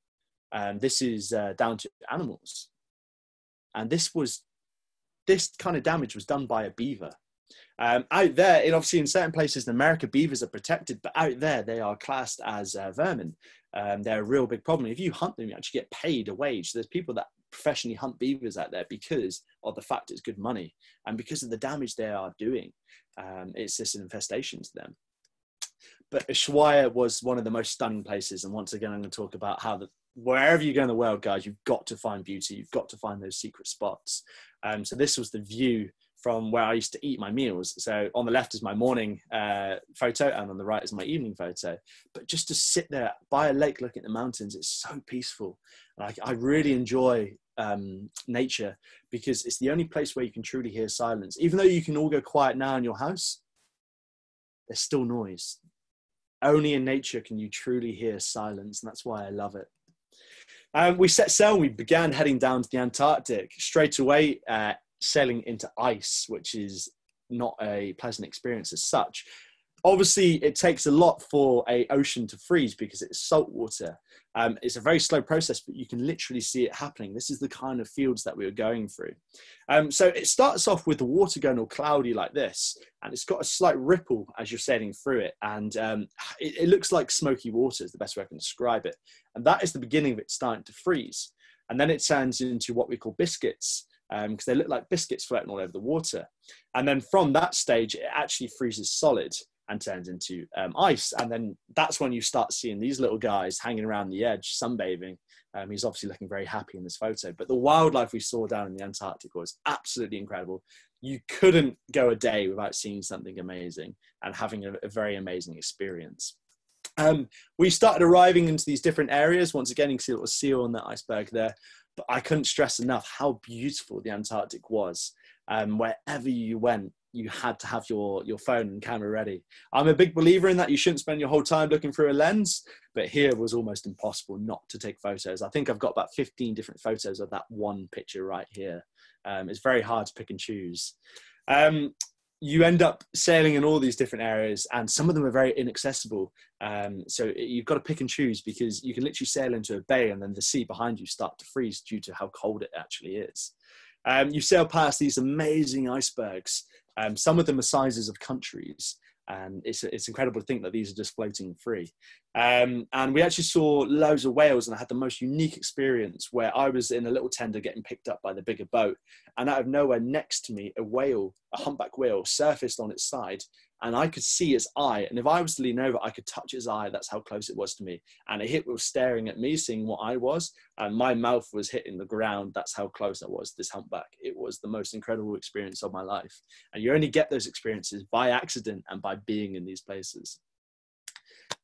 This is down to animals. And this kind of damage was done by a beaver. Out there, and obviously in certain places in America, beavers are protected, but out there they are classed as vermin. They're a real big problem. If you hunt them, you actually get paid a wage. So there's people that professionally hunt beavers out there because of the fact it's good money and because of the damage they are doing. It's just an infestation to them. But Ushuaia was one of the most stunning places. And once again, I'm going to talk about how wherever you go in the world, guys, you've got to find beauty. You've got to find those secret spots. So this was the view from where I used to eat my meals. So on the left is my morning photo and on the right is my evening photo. But just to sit there by a lake looking at the mountains, it's so peaceful. I really enjoy nature because it's the only place where you can truly hear silence. Even though you can all go quiet now in your house, there's still noise. Only in nature can you truly hear silence, and that's why I love it. We set sail and we began heading down to the Antarctic. Straight away, sailing into ice, which is not a pleasant experience as such. Obviously, it takes a lot for an ocean to freeze because it's salt water. It's a very slow process, but you can literally see it happening. This is the kind of fields that we were going through. So it starts off with the water going all cloudy like this, and it's got a slight ripple as you're sailing through it. And it looks like smoky water is the best way I can describe it. And that is the beginning of it starting to freeze. And then it turns into what we call biscuits, because they look like biscuits floating all over the water. And then from that stage, it actually freezes solid and turns into ice. And then that's when you start seeing these little guys hanging around the edge, sunbathing. He's obviously looking very happy in this photo. But the wildlife we saw down in the Antarctic was absolutely incredible. You couldn't go a day without seeing something amazing and having a very amazing experience. We started arriving into these different areas. Once again, you can see a little seal on that iceberg there. But I couldn't stress enough how beautiful the Antarctic was. Wherever you went, you had to have your phone and camera ready. I'm a big believer in that. You shouldn't spend your whole time looking through a lens, but here it was almost impossible not to take photos. I think I've got about 15 different photos of that one picture right here. It's very hard to pick and choose. You end up sailing in all these different areas, and some of them are very inaccessible. So you've got to pick and choose, because you can literally sail into a bay and then the sea behind you start to freeze due to how cold it actually is. You sail past these amazing icebergs. Some of them are sizes of countries, and it's incredible to think that these are just floating free. And we actually saw loads of whales, and I had the most unique experience where I was in a little tender getting picked up by the bigger boat, and out of nowhere next to me, a humpback whale surfaced on its side, and I could see its eye. And if I was to lean over, I could touch its eye. That's how close it was to me. And it was staring at me, seeing what I was, and my mouth was hitting the ground. That's how close I was to this humpback. It was the most incredible experience of my life. And you only get those experiences by accident and by being in these places.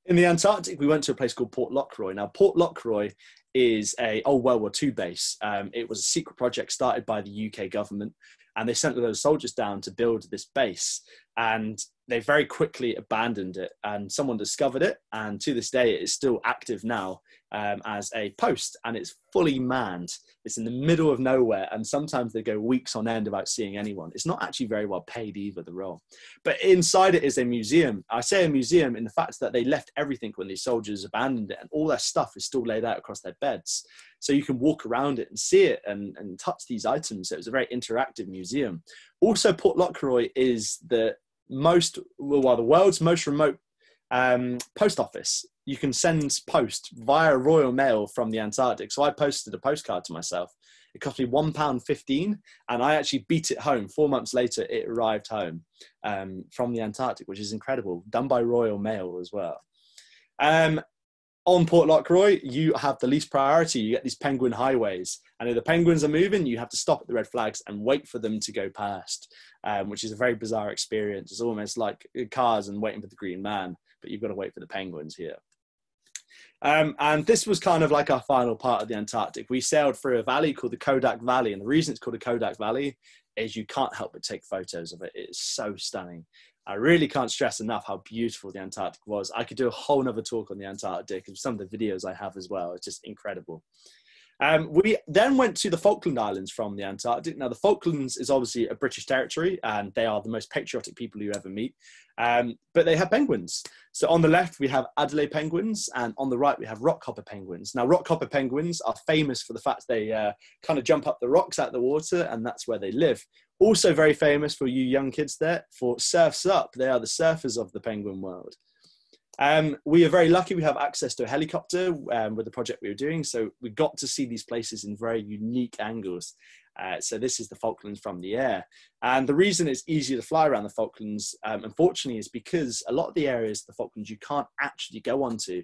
In the Antarctic, we went to a place called Port Lockroy. Now, Port Lockroy is an old World War II base. It was a secret project started by the UK government, and they sent those soldiers down to build this base. And they very quickly abandoned it, and someone discovered it. And to this day, it is still active now as a post, and it's fully manned. It's in the middle of nowhere, and sometimes they go weeks on end without seeing anyone. It's not actually very well paid either, the role. But inside it is a museum. I say a museum in the fact that they left everything when these soldiers abandoned it, and all their stuff is still laid out across their beds. So you can walk around it and see it and touch these items. So it's a very interactive museum. Also, Port Lockroy is the world's most remote post office. You can send post via Royal Mail from the Antarctic. So I posted a postcard to myself. It cost me £1.15, and I actually beat it home. 4 months later, it arrived home from the Antarctic, which is incredible. Done by Royal Mail as well. On Port Lockroy, you have the least priority. You get these penguin highways, and if the penguins are moving, you have to stop at the red flags and wait for them to go past, which is a very bizarre experience. It's almost like cars and waiting for the green man, but you've got to wait for the penguins here. And this was kind of like our final part of the Antarctic. We sailed through a valley called the Kodak Valley, and the reason it's called a Kodak Valley is you can't help but take photos of it. It's so stunning. I really can't stress enough how beautiful the Antarctic was. I could do a whole nother talk on the Antarctic and some of the videos I have as well. It's just incredible. We then went to the Falkland Islands from the Antarctic. Now, the Falklands is obviously a British territory, and they are the most patriotic people you ever meet. But they have penguins. So on the left, we have Adelaide penguins, and on the right, we have rockhopper penguins. Now, rockhopper penguins are famous for the fact they kind of jump up the rocks out of the water, and that's where they live. Also very famous for you young kids there, for Surfs Up. They are the surfers of the penguin world. We are very lucky we have access to a helicopter with the project we were doing, so we got to see these places in very unique angles. So this is the Falklands from the air. And the reason it's easier to fly around the Falklands, unfortunately, is because a lot of the areas of the Falklands you can't actually go onto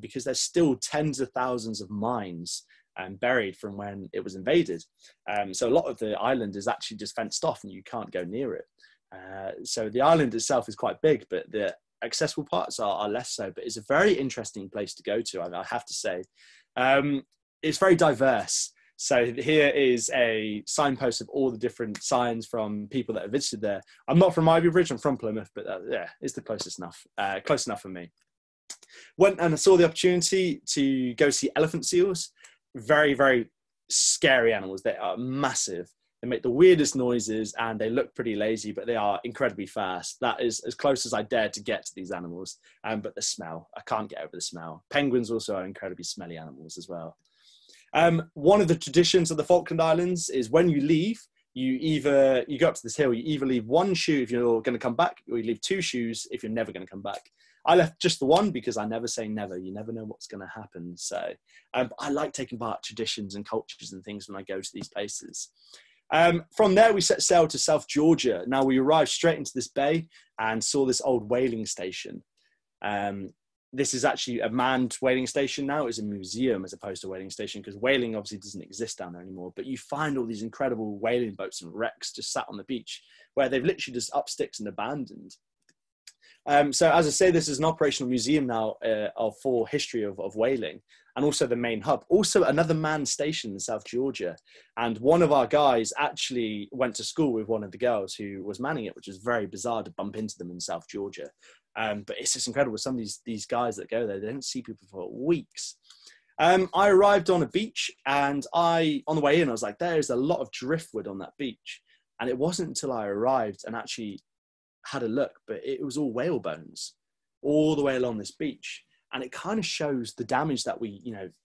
because there's still tens of thousands of mines buried from when it was invaded. So a lot of the island is actually just fenced off and you can't go near it. So the island itself is quite big, but the accessible parts are less so. But it's a very interesting place to go to, I have to say. It's very diverse. So here is a signpost of all the different signs from people that have visited there. I'm not from Ivy Bridge, I'm from Plymouth, but yeah, it's the close enough for me. Went and I saw the opportunity to go see elephant seals. Very, very scary animals. They are massive. They make the weirdest noises and they look pretty lazy, but they are incredibly fast. That is as close as I dare to get to these animals. But the smell, I can't get over the smell. Penguins also are incredibly smelly animals as well. One of the traditions of the Falkland Islands is when you leave, you go up to this hill, you either leave one shoe if you're going to come back, or you leave two shoes if you're never going to come back. I left just the one because I never say never. You never know what's going to happen. So I like taking part in traditions and cultures and things when I go to these places. From there, we set sail to South Georgia. Now, we arrived straight into this bay and saw this old whaling station. This is actually a manned whaling station now. It's a museum as opposed to a whaling station because whaling obviously doesn't exist down there anymore. But you find all these incredible whaling boats and wrecks just sat on the beach where they've literally just up sticks and abandoned. So as I say, this is an operational museum now for history of whaling, and also the main hub. Also another manned station in South Georgia. And one of our guys actually went to school with one of the girls who was manning it, which is very bizarre to bump into them in South Georgia. But it's just incredible. Some of these guys that go there, they don't see people for weeks. I arrived on a beach and on the way in, I was like, there's a lot of driftwood on that beach. And it wasn't until I arrived and actually had a look, but it was all whale bones all the way along this beach. And it kind of shows the damage that we,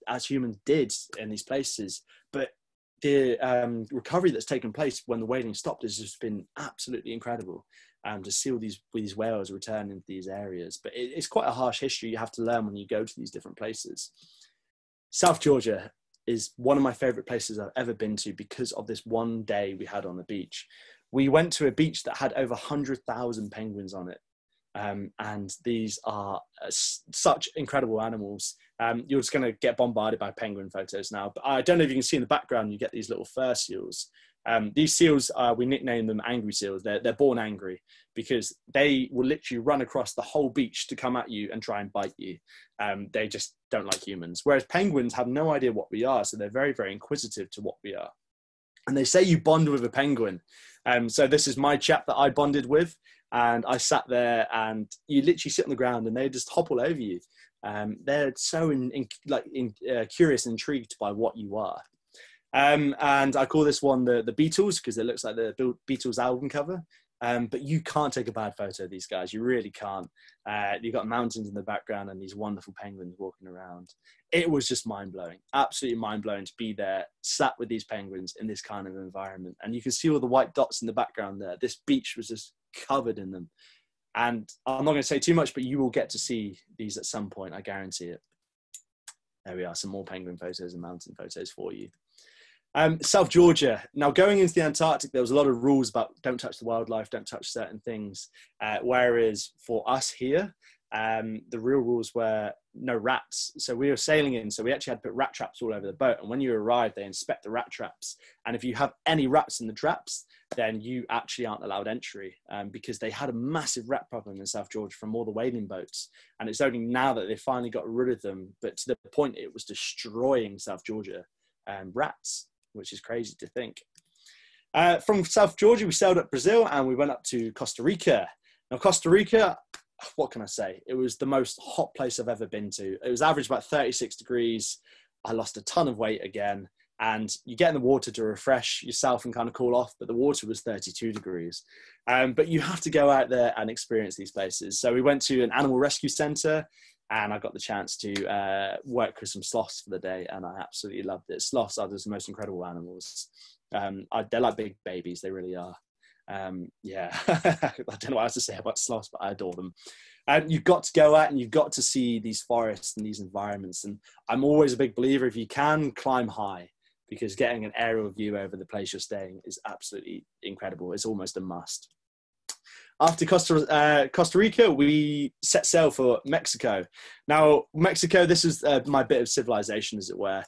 as humans did in these places. But the recovery that's taken place when the whaling stopped has just been absolutely incredible. To see all these whales return into these areas. But it's quite a harsh history you have to learn when you go to these different places. South Georgia is one of my favorite places I've ever been to because of this one day we had on the beach. We went to a beach that had over 100,000 penguins on it. And these are such incredible animals. You're just going to get bombarded by penguin photos now. But I don't know if you can see in the background, you get these little fur seals. These seals, we nickname them angry seals. They're born angry because they will literally run across the whole beach to come at you and try and bite you. They just don't like humans. Whereas penguins have no idea what we are. So they're very, very inquisitive to what we are. And they say you bond with a penguin. So this is my chap that I bonded with. And I sat there and you literally sit on the ground and they just hop all over you. They're so curious and intrigued by what you are. And I call this one the Beatles because it looks like the Beatles album cover. But you can't take a bad photo of these guys. You really can't. You've got mountains in the background and these wonderful penguins walking around. It was just mind-blowing, absolutely mind-blowing to be there, sat with these penguins in this kind of environment. And you can see all the white dots in the background there. This beach was just covered in them. And I'm not going to say too much, but you will get to see these at some point. I guarantee it. There we are, some more penguin photos and mountain photos for you. South Georgia. Now, going into the Antarctic, there was a lot of rules about don't touch the wildlife, don't touch certain things. Whereas for us here, the real rules were no rats. So we were sailing in, so we actually had to put rat traps all over the boat. And when you arrive, they inspect the rat traps. And if you have any rats in the traps, then you actually aren't allowed entry because they had a massive rat problem in South Georgia from all the whaling boats. And it's only now that they finally got rid of them, but to the point it was destroying South Georgia rats, which is crazy to think. From South Georgia, we sailed up Brazil and we went up to Costa Rica. Now, Costa Rica, what can I say? It was the most hot place I've ever been to. It was average about 36 degrees. I lost a ton of weight again. And you get in the water to refresh yourself and kind of cool off, but the water was 32 degrees. But you have to go out there and experience these places. So we went to an animal rescue center and I got the chance to work with some sloths for the day, and I absolutely loved it. Sloths are just the most incredible animals. They're like big babies, they really are. Yeah, I don't know what else to say about sloths, but I adore them. You've got to go out and you've got to see these forests and these environments. And I'm always a big believer, if you can, climb high, because getting an aerial view over the place you're staying is absolutely incredible. It's almost a must. After Costa Rica, we set sail for Mexico. Now, Mexico, this is my bit of civilization, as it were.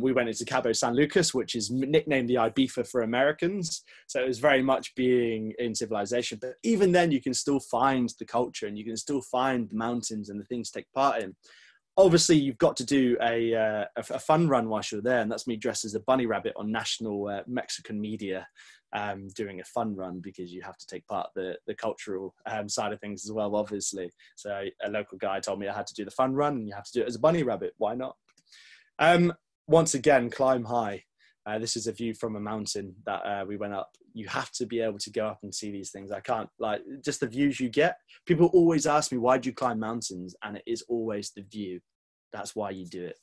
We went into Cabo San Lucas, which is nicknamed the Ibiza for Americans. So it was very much being in civilization. But even then, you can still find the culture and you can still find the mountains and the things to take part in. Obviously, you've got to do a fun run whilst you're there, and that's me dressed as a bunny rabbit on national Mexican media, doing a fun run, because you have to take part the cultural side of things as well, obviously. So a local guy told me I had to do the fun run, and you have to do it as a bunny rabbit. Why not? Once again, climb high. This is a view from a mountain that we went up. You have to be able to go up and see these things. I can't, like, just the views you get. People always ask me, why do you climb mountains? And it is always the view. That's why you do it.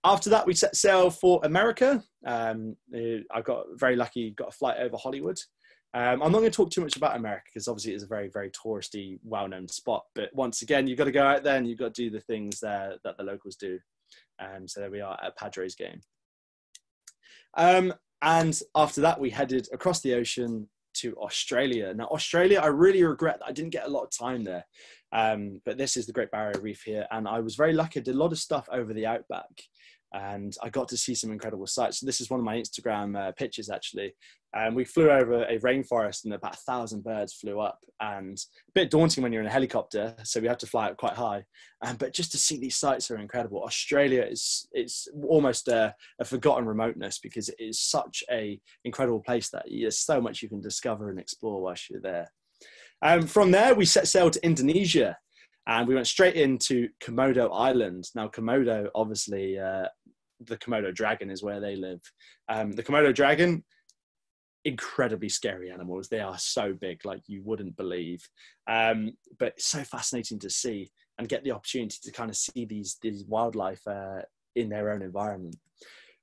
After that, we set sail for America. I got very lucky, got a flight over Hollywood. I'm not going to talk too much about America, because obviously it's a very, very touristy, well-known spot. But once again, you've got to go out there and you've got to do the things there that the locals do. So there we are at a Padres game. And after that, we headed across the ocean to Australia. Now, Australia, I really regret that I didn't get a lot of time there. But this is the Great Barrier Reef here. And I was very lucky. I did a lot of stuff over the outback. And I got to see some incredible sights. So this is one of my Instagram pictures, actually. We flew over a rainforest, and about 1,000 birds flew up. And a bit daunting when you're in a helicopter, so we have to fly up quite high. But just to see these sights are incredible. Australia it's almost a forgotten remoteness, because it is such a incredible place that there's so much you can discover and explore whilst you're there. From there, we set sail to Indonesia. And we went straight into Komodo Island. Now, Komodo, obviously, the Komodo dragon is where they live. The Komodo dragon, incredibly scary animals. They are so big, like you wouldn't believe. But it's so fascinating to see and get the opportunity to kind of see these wildlife in their own environment.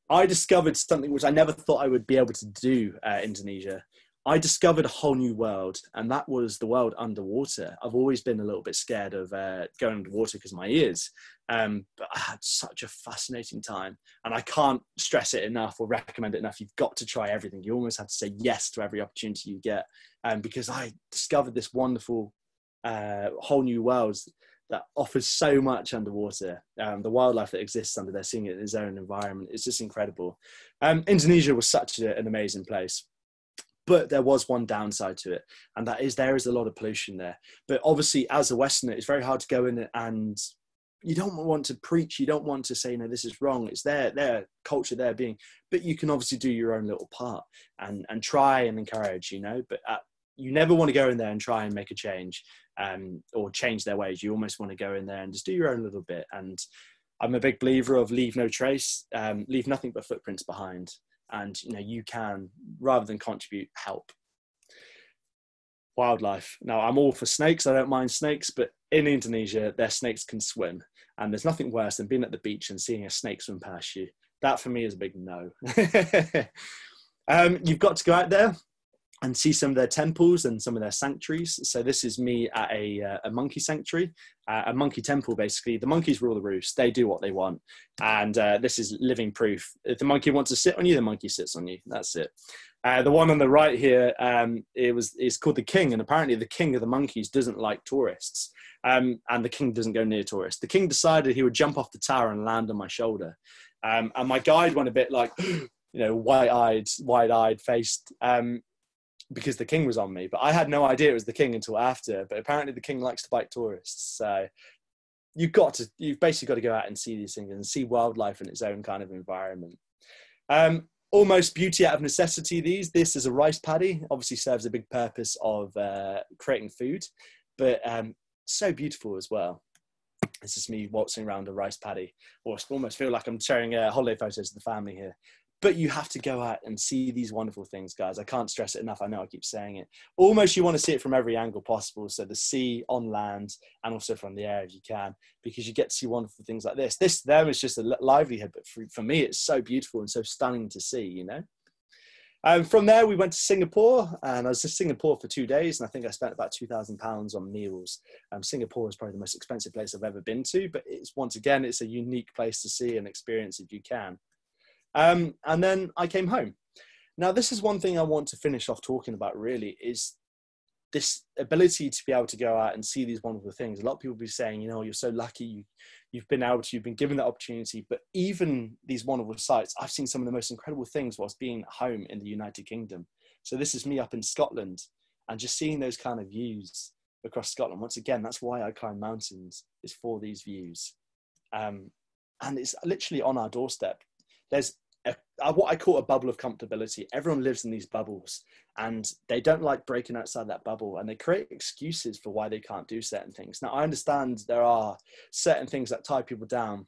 I discovered something which I never thought I would be able to do in Indonesia. I discovered a whole new world, and that was the world underwater. I've always been a little bit scared of going underwater because of my ears, but I had such a fascinating time, and I can't stress it enough or recommend it enough. You've got to try everything. You almost have to say yes to every opportunity you get, because I discovered this wonderful whole new world that offers so much underwater. The wildlife that exists under there, seeing it in its own environment, it's just incredible. Indonesia was such an amazing place. But there was one downside to it, and that is there is a lot of pollution there. But obviously, as a Westerner, it's very hard to go in and you don't want to preach. You don't want to say, no, this is wrong. It's their culture, their being. But you can obviously do your own little part and try and encourage, But you never want to go in there and try and make a change or change their ways. You almost want to go in there and just do your own little bit. And I'm a big believer of leave no trace, leave nothing but footprints behind. And you can, rather than contribute, help. Wildlife. Now, I'm all for snakes. I don't mind snakes, but in Indonesia, their snakes can swim, and there's nothing worse than being at the beach and seeing a snake swim past you. That for me is a big no. You've got to go out there and see some of their temples and some of their sanctuaries. So this is me at a monkey sanctuary, a monkey temple, basically. The monkeys rule the roost. They do what they want. And this is living proof. If the monkey wants to sit on you, the monkey sits on you. That's it. The one on the right here, it's called the king. And apparently the king of the monkeys doesn't like tourists. And the king doesn't go near tourists. The king decided he would jump off the tower and land on my shoulder. And my guide went a bit like, wide-eyed faced, because the king was on me. But I had no idea it was the king until after. But apparently the king likes to bite tourists. So you've basically got to go out and see these things and see wildlife in its own kind of environment. Almost beauty out of necessity. This is a rice paddy. Obviously serves a big purpose of creating food, but so beautiful as well. This is me waltzing around a rice paddy, or almost feel like I'm sharing holiday photos of the family here. But you have to go out and see these wonderful things, guys. I can't stress it enough. I know I keep saying it. Almost you want to see it from every angle possible. So the sea, on land, and also from the air if you can, because you get to see wonderful things like this. This to them is just a livelihood, but for me, it's so beautiful and so stunning to see, From there, we went to Singapore, and I was in Singapore for 2 days, and I think I spent about £2,000 on meals. Singapore is probably the most expensive place I've ever been to, but it's a unique place to see and experience if you can. And then I came home. Now, this is one thing I want to finish off talking about, really, is this ability to be able to go out and see these wonderful things. A lot of people will be saying, you're so lucky, you've been given that opportunity. But even these wonderful sights, I've seen some of the most incredible things whilst being at home in the United Kingdom. So this is me up in Scotland, and just seeing those kind of views across Scotland. Once again, that's why I climb mountains, is for these views. And it's literally on our doorstep. There's what I call a bubble of comfortability. Everyone lives in these bubbles and they don't like breaking outside that bubble, and they create excuses for why they can't do certain things. Now, I understand there are certain things that tie people down,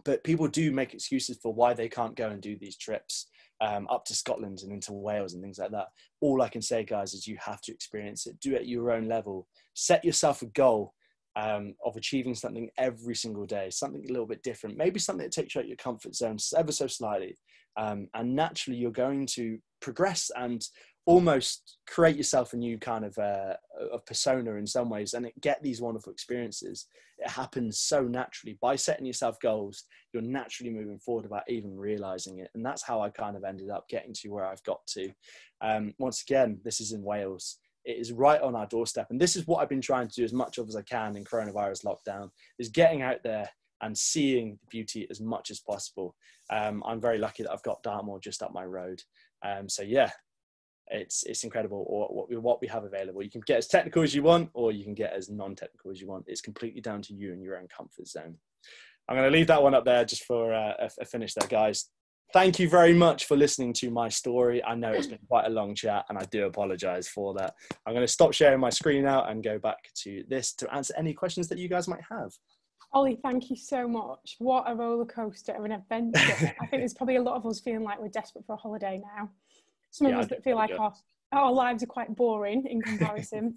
but people do make excuses for why they can't go and do these trips up to Scotland and into Wales and things like that. All I can say, guys, is you have to experience it. Do it at your own level. Set yourself a goal of achieving something every single day, something a little bit different, maybe something that takes you out your comfort zone ever so slightly. And naturally, you're going to progress and almost create yourself a new kind of persona in some ways, and get these wonderful experiences. It happens so naturally. By setting yourself goals, you're naturally moving forward without even realizing it. And that's how I kind of ended up getting to where I've got to. Once again, this is in Wales. It is right on our doorstep. And this is what I've been trying to do as much of as I can in coronavirus lockdown, is getting out there and seeing the beauty as much as possible. I'm very lucky that I've got Dartmoor just up my road. So yeah, it's incredible what we have available. You can get as technical as you want, or you can get as non-technical as you want. It's completely down to you and your own comfort zone. I'm going to leave that one up there just for a finish there, guys. Thank you very much for listening to my story. I know it's been quite a long chat, and I do apologize for that. I'm going to stop sharing my screen now and go back to this to answer any questions that you guys might have. Ollie, thank you so much. What a roller coaster of an adventure. I think there's probably a lot of us feeling like we're desperate for a holiday now. Some of us that feel like our lives are quite boring in comparison.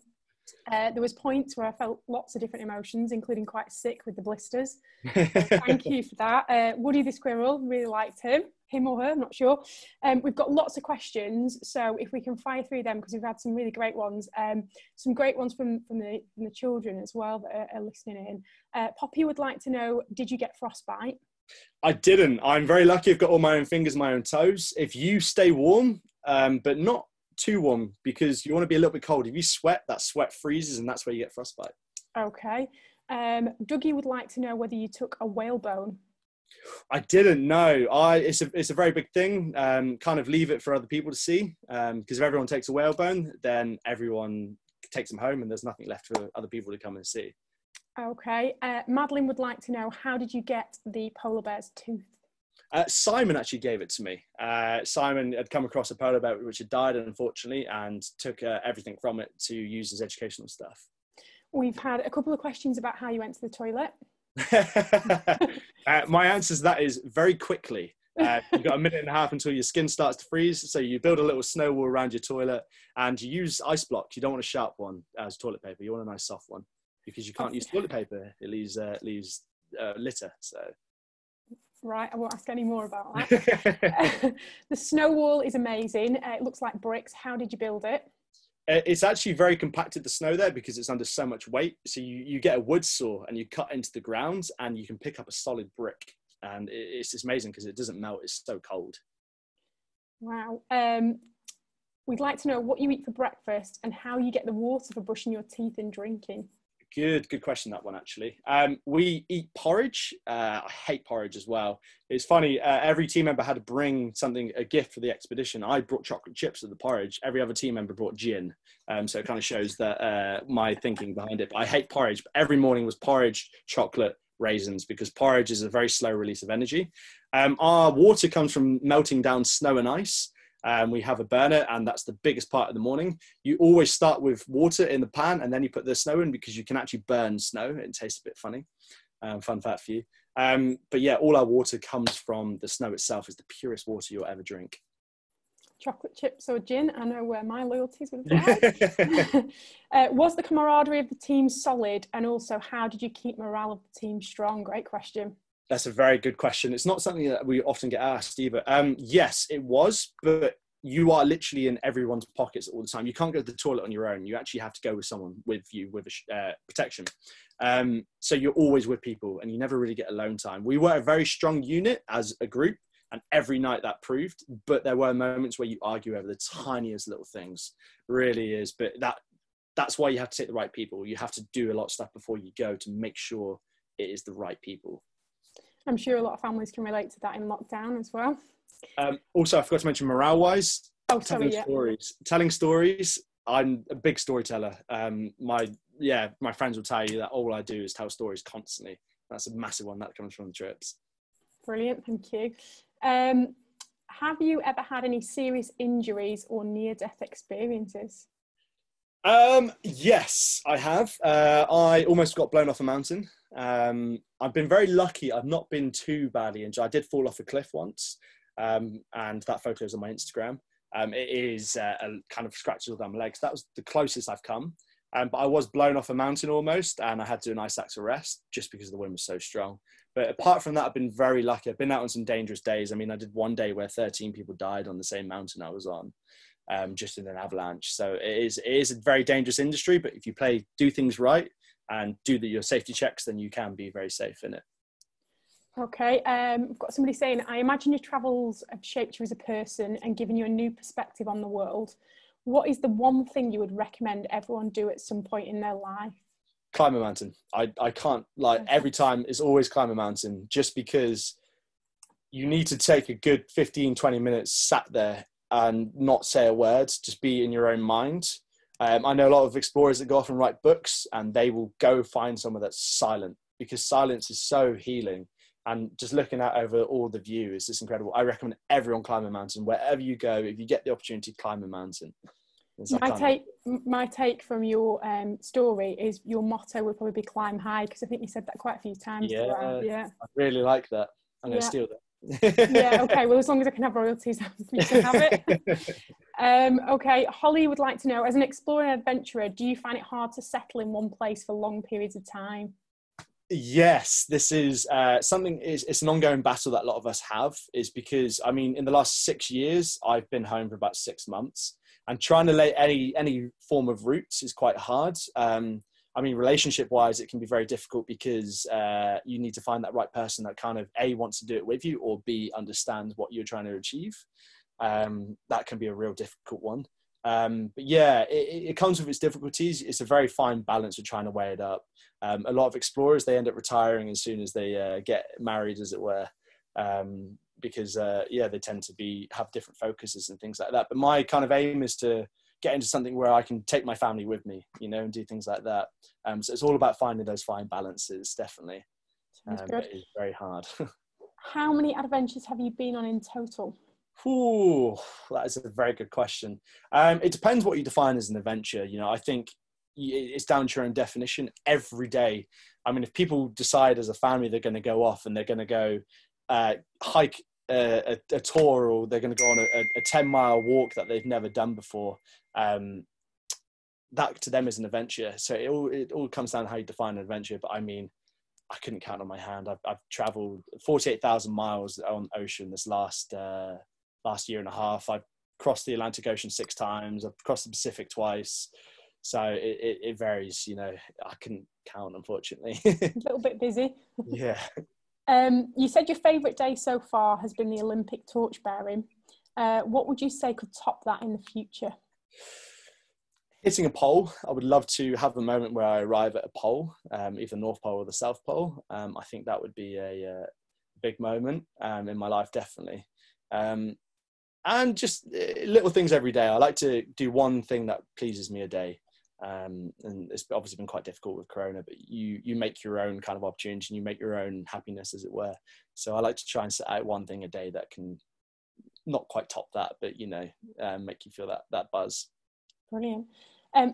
There was points where I felt lots of different emotions, including quite sick with the blisters. So thank you for that. Woody the squirrel, really liked him or her, I'm not sure. We've got lots of questions, so if we can fire through them, because we've had some really great ones. Some great ones from the children as well that are listening in. Poppy would like to know, did you get frostbite? I didn't. I'm very lucky. I've got all my own fingers, my own toes. If you stay warm, but not too warm, because you want to be a little bit cold. If you sweat, that sweat freezes, and that's where you get frostbite. Okay. Dougie would like to know whether you took a whalebone. I didn't know. It's a very big thing. Kind of leave it for other people to see, because if everyone takes a whalebone, then everyone takes them home, and there's nothing left for other people to come and see. Okay. Madeline would like to know, how did you get the polar bear's tooth? Simon actually gave it to me. Simon had come across a polar bear which had died, unfortunately, and took everything from it to use as educational stuff. We've had a couple of questions about how you went to the toilet. My answer to that is very quickly. You've got a minute and a half until your skin starts to freeze. So you build a little snow wall around your toilet, and you use ice blocks. You don't want a sharp one as toilet paper. You want a nice soft one, because you can't use toilet paper. It leaves litter. So. Right, I won't ask any more about that. The snow wall is amazing. It looks like bricks. How did you build it? It's actually very compacted, the snow there, because it's under so much weight. So you get a wood saw and you cut into the ground, and you can pick up a solid brick. And it's just amazing because it doesn't melt. It's so cold. Wow. We'd like to know what you eat for breakfast and how you get the water for brushing your teeth and drinking. Good question, that one, actually. We eat porridge. I hate porridge as well. It's funny, every team member had to bring a gift for the expedition. I brought chocolate chips with the porridge. Every other team member brought gin. So it kind of shows that my thinking behind it. But I hate porridge. But every morning was porridge, chocolate, raisins, because porridge is a very slow release of energy. Our water comes from melting down snow and ice. We have a burner, and that's the biggest part of the morning. You always start with water in the pan, and then you put the snow in, because you can actually burn snow. It tastes a bit funny. Fun fact for you. But yeah, all our water comes from the snow itself. Is the purest water you'll ever drink. Chocolate chips or gin? I know where my loyalties would lie. Was the camaraderie of the team solid? And also, how did you keep morale of the team strong? Great question. That's a very good question. It's not something that we often get asked either. Yes, it was, but you are literally in everyone's pockets all the time. You can't go to the toilet on your own. You actually have to go with someone with you with protection. So you're always with people, and you never really get alone time. We were a very strong unit as a group, and every night that proved, but there were moments where you argue over the tiniest little things. Really is. But that's why you have to take the right people. You have to do a lot of stuff before you go to make sure it is the right people. I'm sure a lot of families can relate to that in lockdown as well. Also, I forgot to mention morale-wise. Oh, sorry, Telling stories. I'm a big storyteller. My friends will tell you that all I do is tell stories constantly. that's a massive one that comes from the trips. Brilliant, thank you. Have you ever had any serious injuries or near-death experiences? Yes, I have. I almost got blown off a mountain. I've been very lucky. I've not been too badly injured. I did fall off a cliff once, and that photo is on my Instagram. It is a kind of scratches all down my legs. That was the closest I've come. But I was blown off a mountain almost, and I had to do an ice axe arrest just because the wind was so strong. But apart from that, I've been very lucky. I've been out on some dangerous days. I mean, I did one day where 13 people died on the same mountain I was on, just in an avalanche. So it is a very dangerous industry, but if you do things right and do your safety checks, then you can be very safe in it. Okay, I've got somebody saying, I imagine your travels have shaped you as a person and given you a new perspective on the world. What is the one thing you would recommend everyone do at some point in their life? Climb a mountain. I can't, like, every time it's always climb a mountain, just because you need to take a good 15-20 minutes sat there and not say a word, just be in your own mind. I know a lot of explorers that go off and write books, and they will go find somewhere that's silent, because silence is so healing. And just looking out over all the view is just incredible. I recommend everyone climb a mountain. Wherever you go, if you get the opportunity, climb a mountain. My take from your story is your motto would probably be climb high, because I think you said that quite a few times. Yeah, I really like that. I'm going to steal that. Yeah, okay, well, as long as I can have royalties, you can have it. Okay, Holly would like to know, as an explorer and adventurer, do you find it hard to settle in one place for long periods of time? Yes, this is something. It's an ongoing battle that a lot of us have, is because, I mean, in the last 6 years, I've been home for about 6 months, and trying to lay any form of roots is quite hard. I mean, relationship-wise, it can be very difficult, because you need to find that right person that kind of A, wants to do it with you, or B, understands what you're trying to achieve. That can be a real difficult one. But yeah, it comes with its difficulties. It's a very fine balance of trying to weigh it up. A lot of explorers, they end up retiring as soon as they get married, as it were, because they tend to have different focuses and things like that. But my kind of aim is to get into something where I can take my family with me, and do things like that. So it's all about finding those fine balances, definitely. Sounds good. It's very hard. How many adventures have you been on in total? Ooh, that is a very good question. It depends what you define as an adventure. I think it's down to your own definition every day. I mean, if people decide as a family they're going to go off and they're going to go hike a tour, or they're going to go on a 10-mile walk that they've never done before, that to them is an adventure. So it all comes down to how you define an adventure. But I mean, I couldn't count on my hand. I've traveled 48,000 miles on ocean this last year and a half. I've crossed the Atlantic Ocean 6 times. I've crossed the Pacific twice. So it varies, I couldn't count, unfortunately. A little bit busy. Yeah. You said your favourite day so far has been the Olympic torchbearing. What would you say could top that in the future? Hitting a pole. I would love to have a moment where I arrive at a pole, either North Pole or the South Pole. I think that would be a big moment in my life, definitely. And just little things every day. I like to do one thing that pleases me a day. And it's obviously been quite difficult with Corona, but you make your own kind of opportunity, and you make your own happiness, as it were. So I like to try and set out one thing a day that can not quite top that, but make you feel that buzz. Brilliant.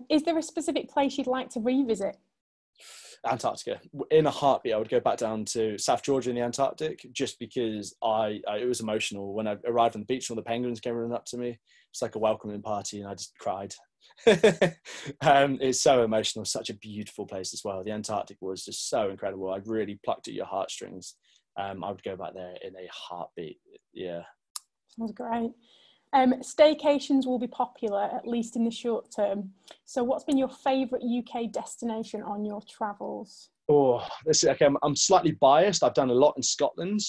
Is there a specific place you'd like to revisit? Antarctica. In a heartbeat, I would go back down to South Georgia in the Antarctic, just because it was emotional when I arrived on the beach and all the penguins came running up to me. It's like a welcoming party, and I just cried. It's so emotional. Such a beautiful place as well. The Antarctic was just so incredible. I really plucked at your heartstrings. I would go back there in a heartbeat. Yeah. Sounds great. Staycations will be popular, at least in the short term. So what's been your favourite UK destination on your travels? Oh, okay. I'm slightly biased. I've done a lot in Scotland.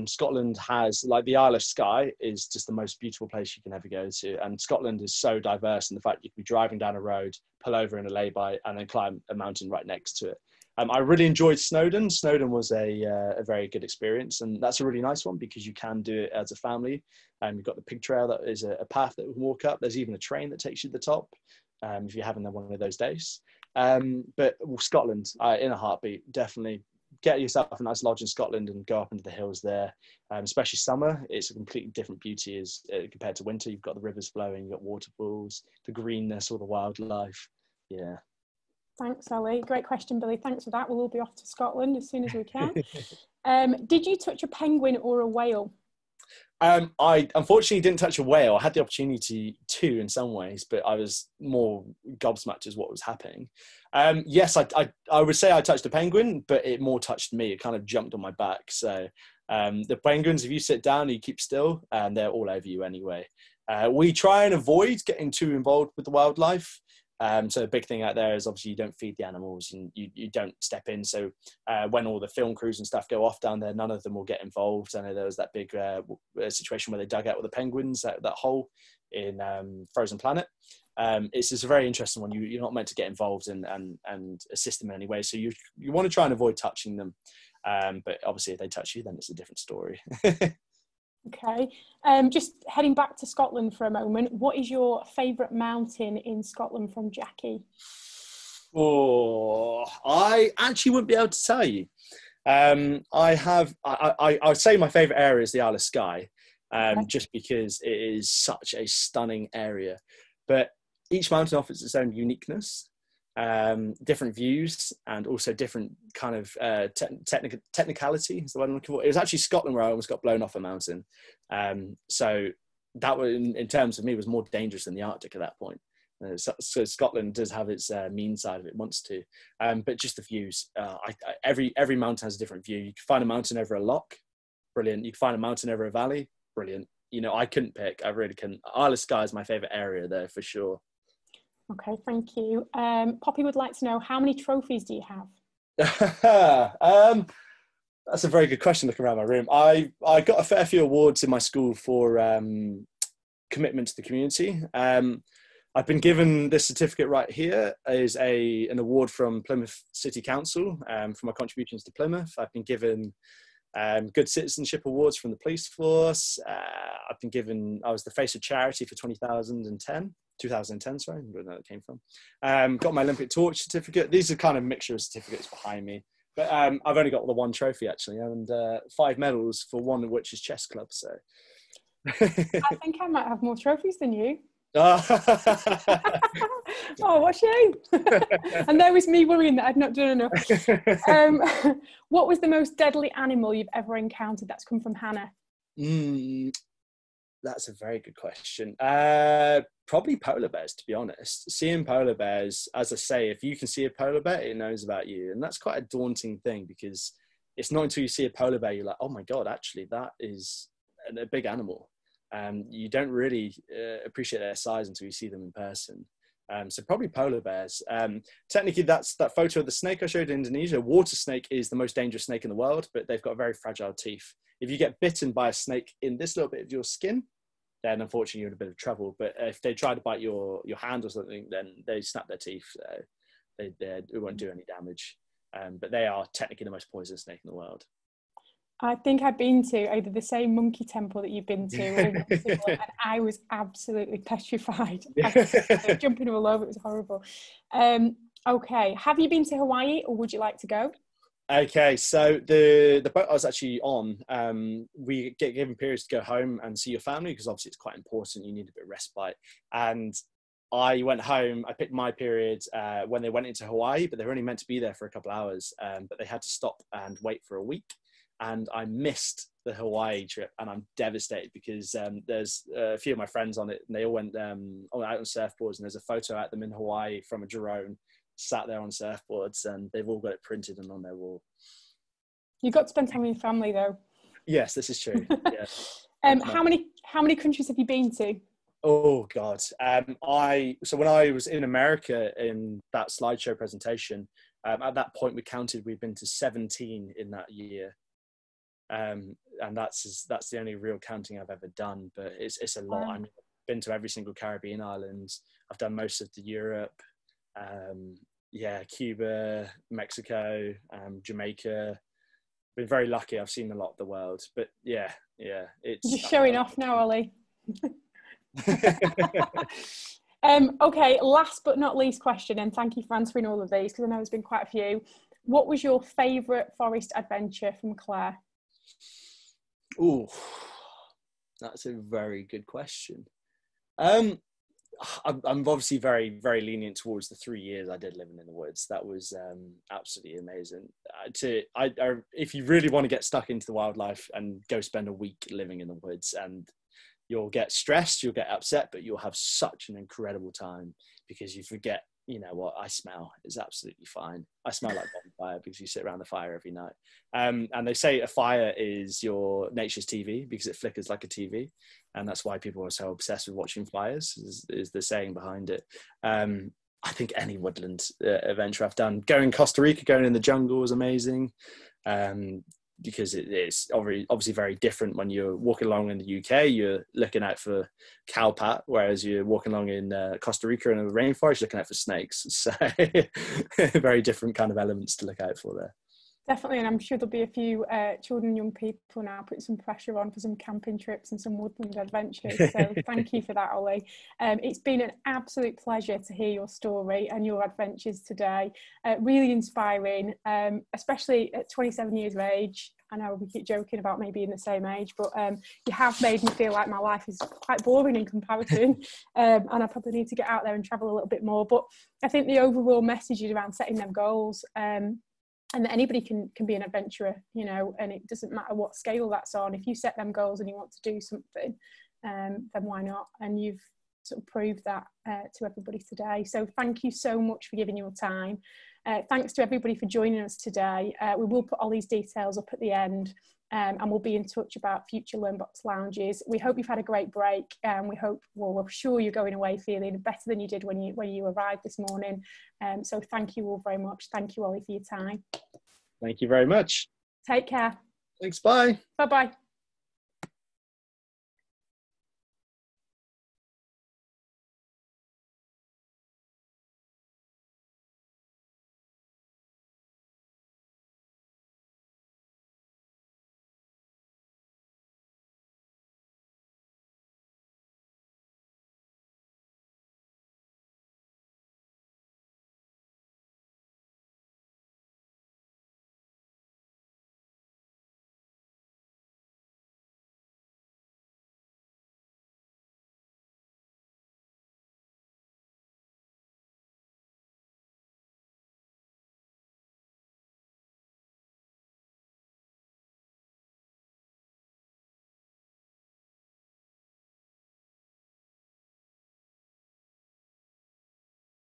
Scotland has, like, the Isle of Skye is just the most beautiful place you can ever go to. And Scotland is so diverse in the fact you can be driving down a road, pull over in a lay-by, and then climb a mountain right next to it. I really enjoyed Snowdon. Snowdon was a very good experience, and that's a really nice one because you can do it as a family. You've got the pig trail that is a path that we can walk up. There's even a train that takes you to the top if you're having one of those days. But Scotland, in a heartbeat, definitely get yourself a nice lodge in Scotland and go up into the hills there, especially summer, it's a completely different beauty as compared to winter. You've got the rivers flowing, you've got waterfalls, the greenness, all the wildlife. Yeah. Thanks, Ollie. Great question, Billy. Thanks for that. We'll all be off to Scotland as soon as we can. Did you touch a penguin or a whale? I unfortunately didn't touch a whale. I had the opportunity to in some ways, but I was more gobsmacked as what was happening. Yes, I would say I touched a penguin, but it more touched me. It kind of jumped on my back. So the penguins, if you sit down and you keep still, they're all over you anyway. We try and avoid getting too involved with the wildlife. So a big thing out there is obviously you don't feed the animals and you don't step in. So when all the film crews and stuff go off down there, none of them will get involved. I know there was that big situation where they dug out all the penguins, that hole in Frozen Planet. It's just a very interesting one. You're not meant to get involved and assist them in any way. So you want to try and avoid touching them. But obviously if they touch you, then it's a different story. Okay, just heading back to Scotland for a moment. What is your favourite mountain in Scotland from Jackie? Oh, I actually wouldn't be able to tell you. I would say my favourite area is the Isle of Skye, just because it is such a stunning area. But each mountain offers its own uniqueness, different views, and also different kind of technicality is the word I'm looking for. It was actually Scotland where I almost got blown off a mountain. So that was, in terms of me, was more dangerous than the Arctic at that point. So Scotland does have its mean side if it wants to, but just the views. Every mountain has a different view. You can find a mountain over a loch, brilliant. You can find a mountain over a valley, brilliant. You know, I couldn't pick. I really couldn't. Isle of Skye is my favourite area there for sure. Okay, thank you. Poppy would like to know, how many trophies do you have? That's a very good question looking around my room. I got a fair few awards in my school for commitment to the community. I've been given this certificate right here is an award from Plymouth City Council for my contributions to Plymouth. I've been given good citizenship awards from the police force. I was the face of charity for 2010, sorry, I don't know where that came from. Got my Olympic torch certificate. These are kind of mixture of certificates behind me. But I've only got the one trophy actually, and 5 medals, for one of which is chess club. So I think I might have more trophies than you. Oh, what a shame. And there was me worrying that I'd not done enough. What was the most deadly animal you've ever encountered that's come from Hannah? That's a very good question. Probably polar bears, to be honest. Seeing polar bears, as I say, if you can see a polar bear, it knows about you. And that's quite a daunting thing, because it's not until you see a polar bear, you're like, oh my God, actually, that is a big animal. You don't really appreciate their size until you see them in person. So probably polar bears. Technically, that's that photo of the snake I showed in Indonesia. Water snake is the most dangerous snake in the world, but they've got very fragile teeth. If you get bitten by a snake in this little bit of your skin, then unfortunately you're in a bit of trouble. But if they try to bite your hand or something, then they snap their teeth. It won't do any damage. But they are technically the most poisonous snake in the world. I think I've been to either the same monkey temple that you've been to, or and I was absolutely petrified. I was jumping all over, it was horrible. Okay, have you been to Hawaii, or would you like to go? Okay, so the boat I was actually on, we get given periods to go home and see your family, because obviously it's quite important, you need a bit of respite. And I went home, I picked my period when they went into Hawaii, but they were only meant to be there for a couple of hours, but they had to stop and wait for a week. And I missed the Hawaii trip, and I'm devastated, because there's a few of my friends on it, and they all went out on surfboards, and there's a photo at them in Hawaii from a drone, sat there on surfboards, and they've all got it printed and on their wall. You got to spend time with your family, though. Yes, this is true. Yeah. How many countries have you been to? Oh God. So when I was in America in that slideshow presentation, at that point we'd been to 17 in that year. And that's the only real counting I've ever done, but it's a lot. I've been to every single Caribbean island. I've done most of the Europe, Cuba, Mexico, Jamaica. Been very lucky. I've seen a lot of the world, but yeah, it's just showing off now, Ollie. Okay, last but not least question, and thank you for answering all of these, because I know there's been quite a few. What was your favourite forest adventure from Claire? Oh, that's a very good question. I'm obviously very, very lenient towards the 3 years I did living in the woods. That was absolutely amazing. If you really want to get stuck into the wildlife and go spend a week living in the woods, and you'll get stressed, you'll get upset, but you'll have such an incredible time because you forget, you know, what I smell is absolutely fine. I smell like bonfire because you sit around the fire every night. And they say a fire is your nature's TV because it flickers like a TV. And that's why people are so obsessed with watching fires, is the saying behind it. I think any woodland adventure I've done, going Costa Rica, going in the jungle was amazing. Because it's obviously very different when you're walking along in the UK, you're looking out for cowpat, whereas you're walking along in Costa Rica in the rainforest, you're looking out for snakes. So very different kind of elements to look out for there. Definitely, and I'm sure there'll be a few children and young people now putting some pressure on for some camping trips and some woodland adventures. So thank you for that, Ollie. It's been an absolute pleasure to hear your story and your adventures today. Really inspiring, especially at 27 years of age. I know we keep joking about me being the same age, but you have made me feel like my life is quite boring in comparison, and I probably need to get out there and travel a little bit more. But I think the overall message is around setting them goals. And that anybody can be an adventurer, you know, and it doesn't matter what scale that's on. If you set them goals and you want to do something, then why not? And you've sort of proved that to everybody today. So thank you so much for giving your time. Thanks to everybody for joining us today. We will put all these details up at the end, and we'll be in touch about future LearnBox lounges. We hope you've had a great break, and we're sure you're going away feeling better than you did when you arrived this morning. So thank you all very much. Thank you, Ollie, for your time. Thank you very much. Take care. Thanks. Bye. Bye-bye.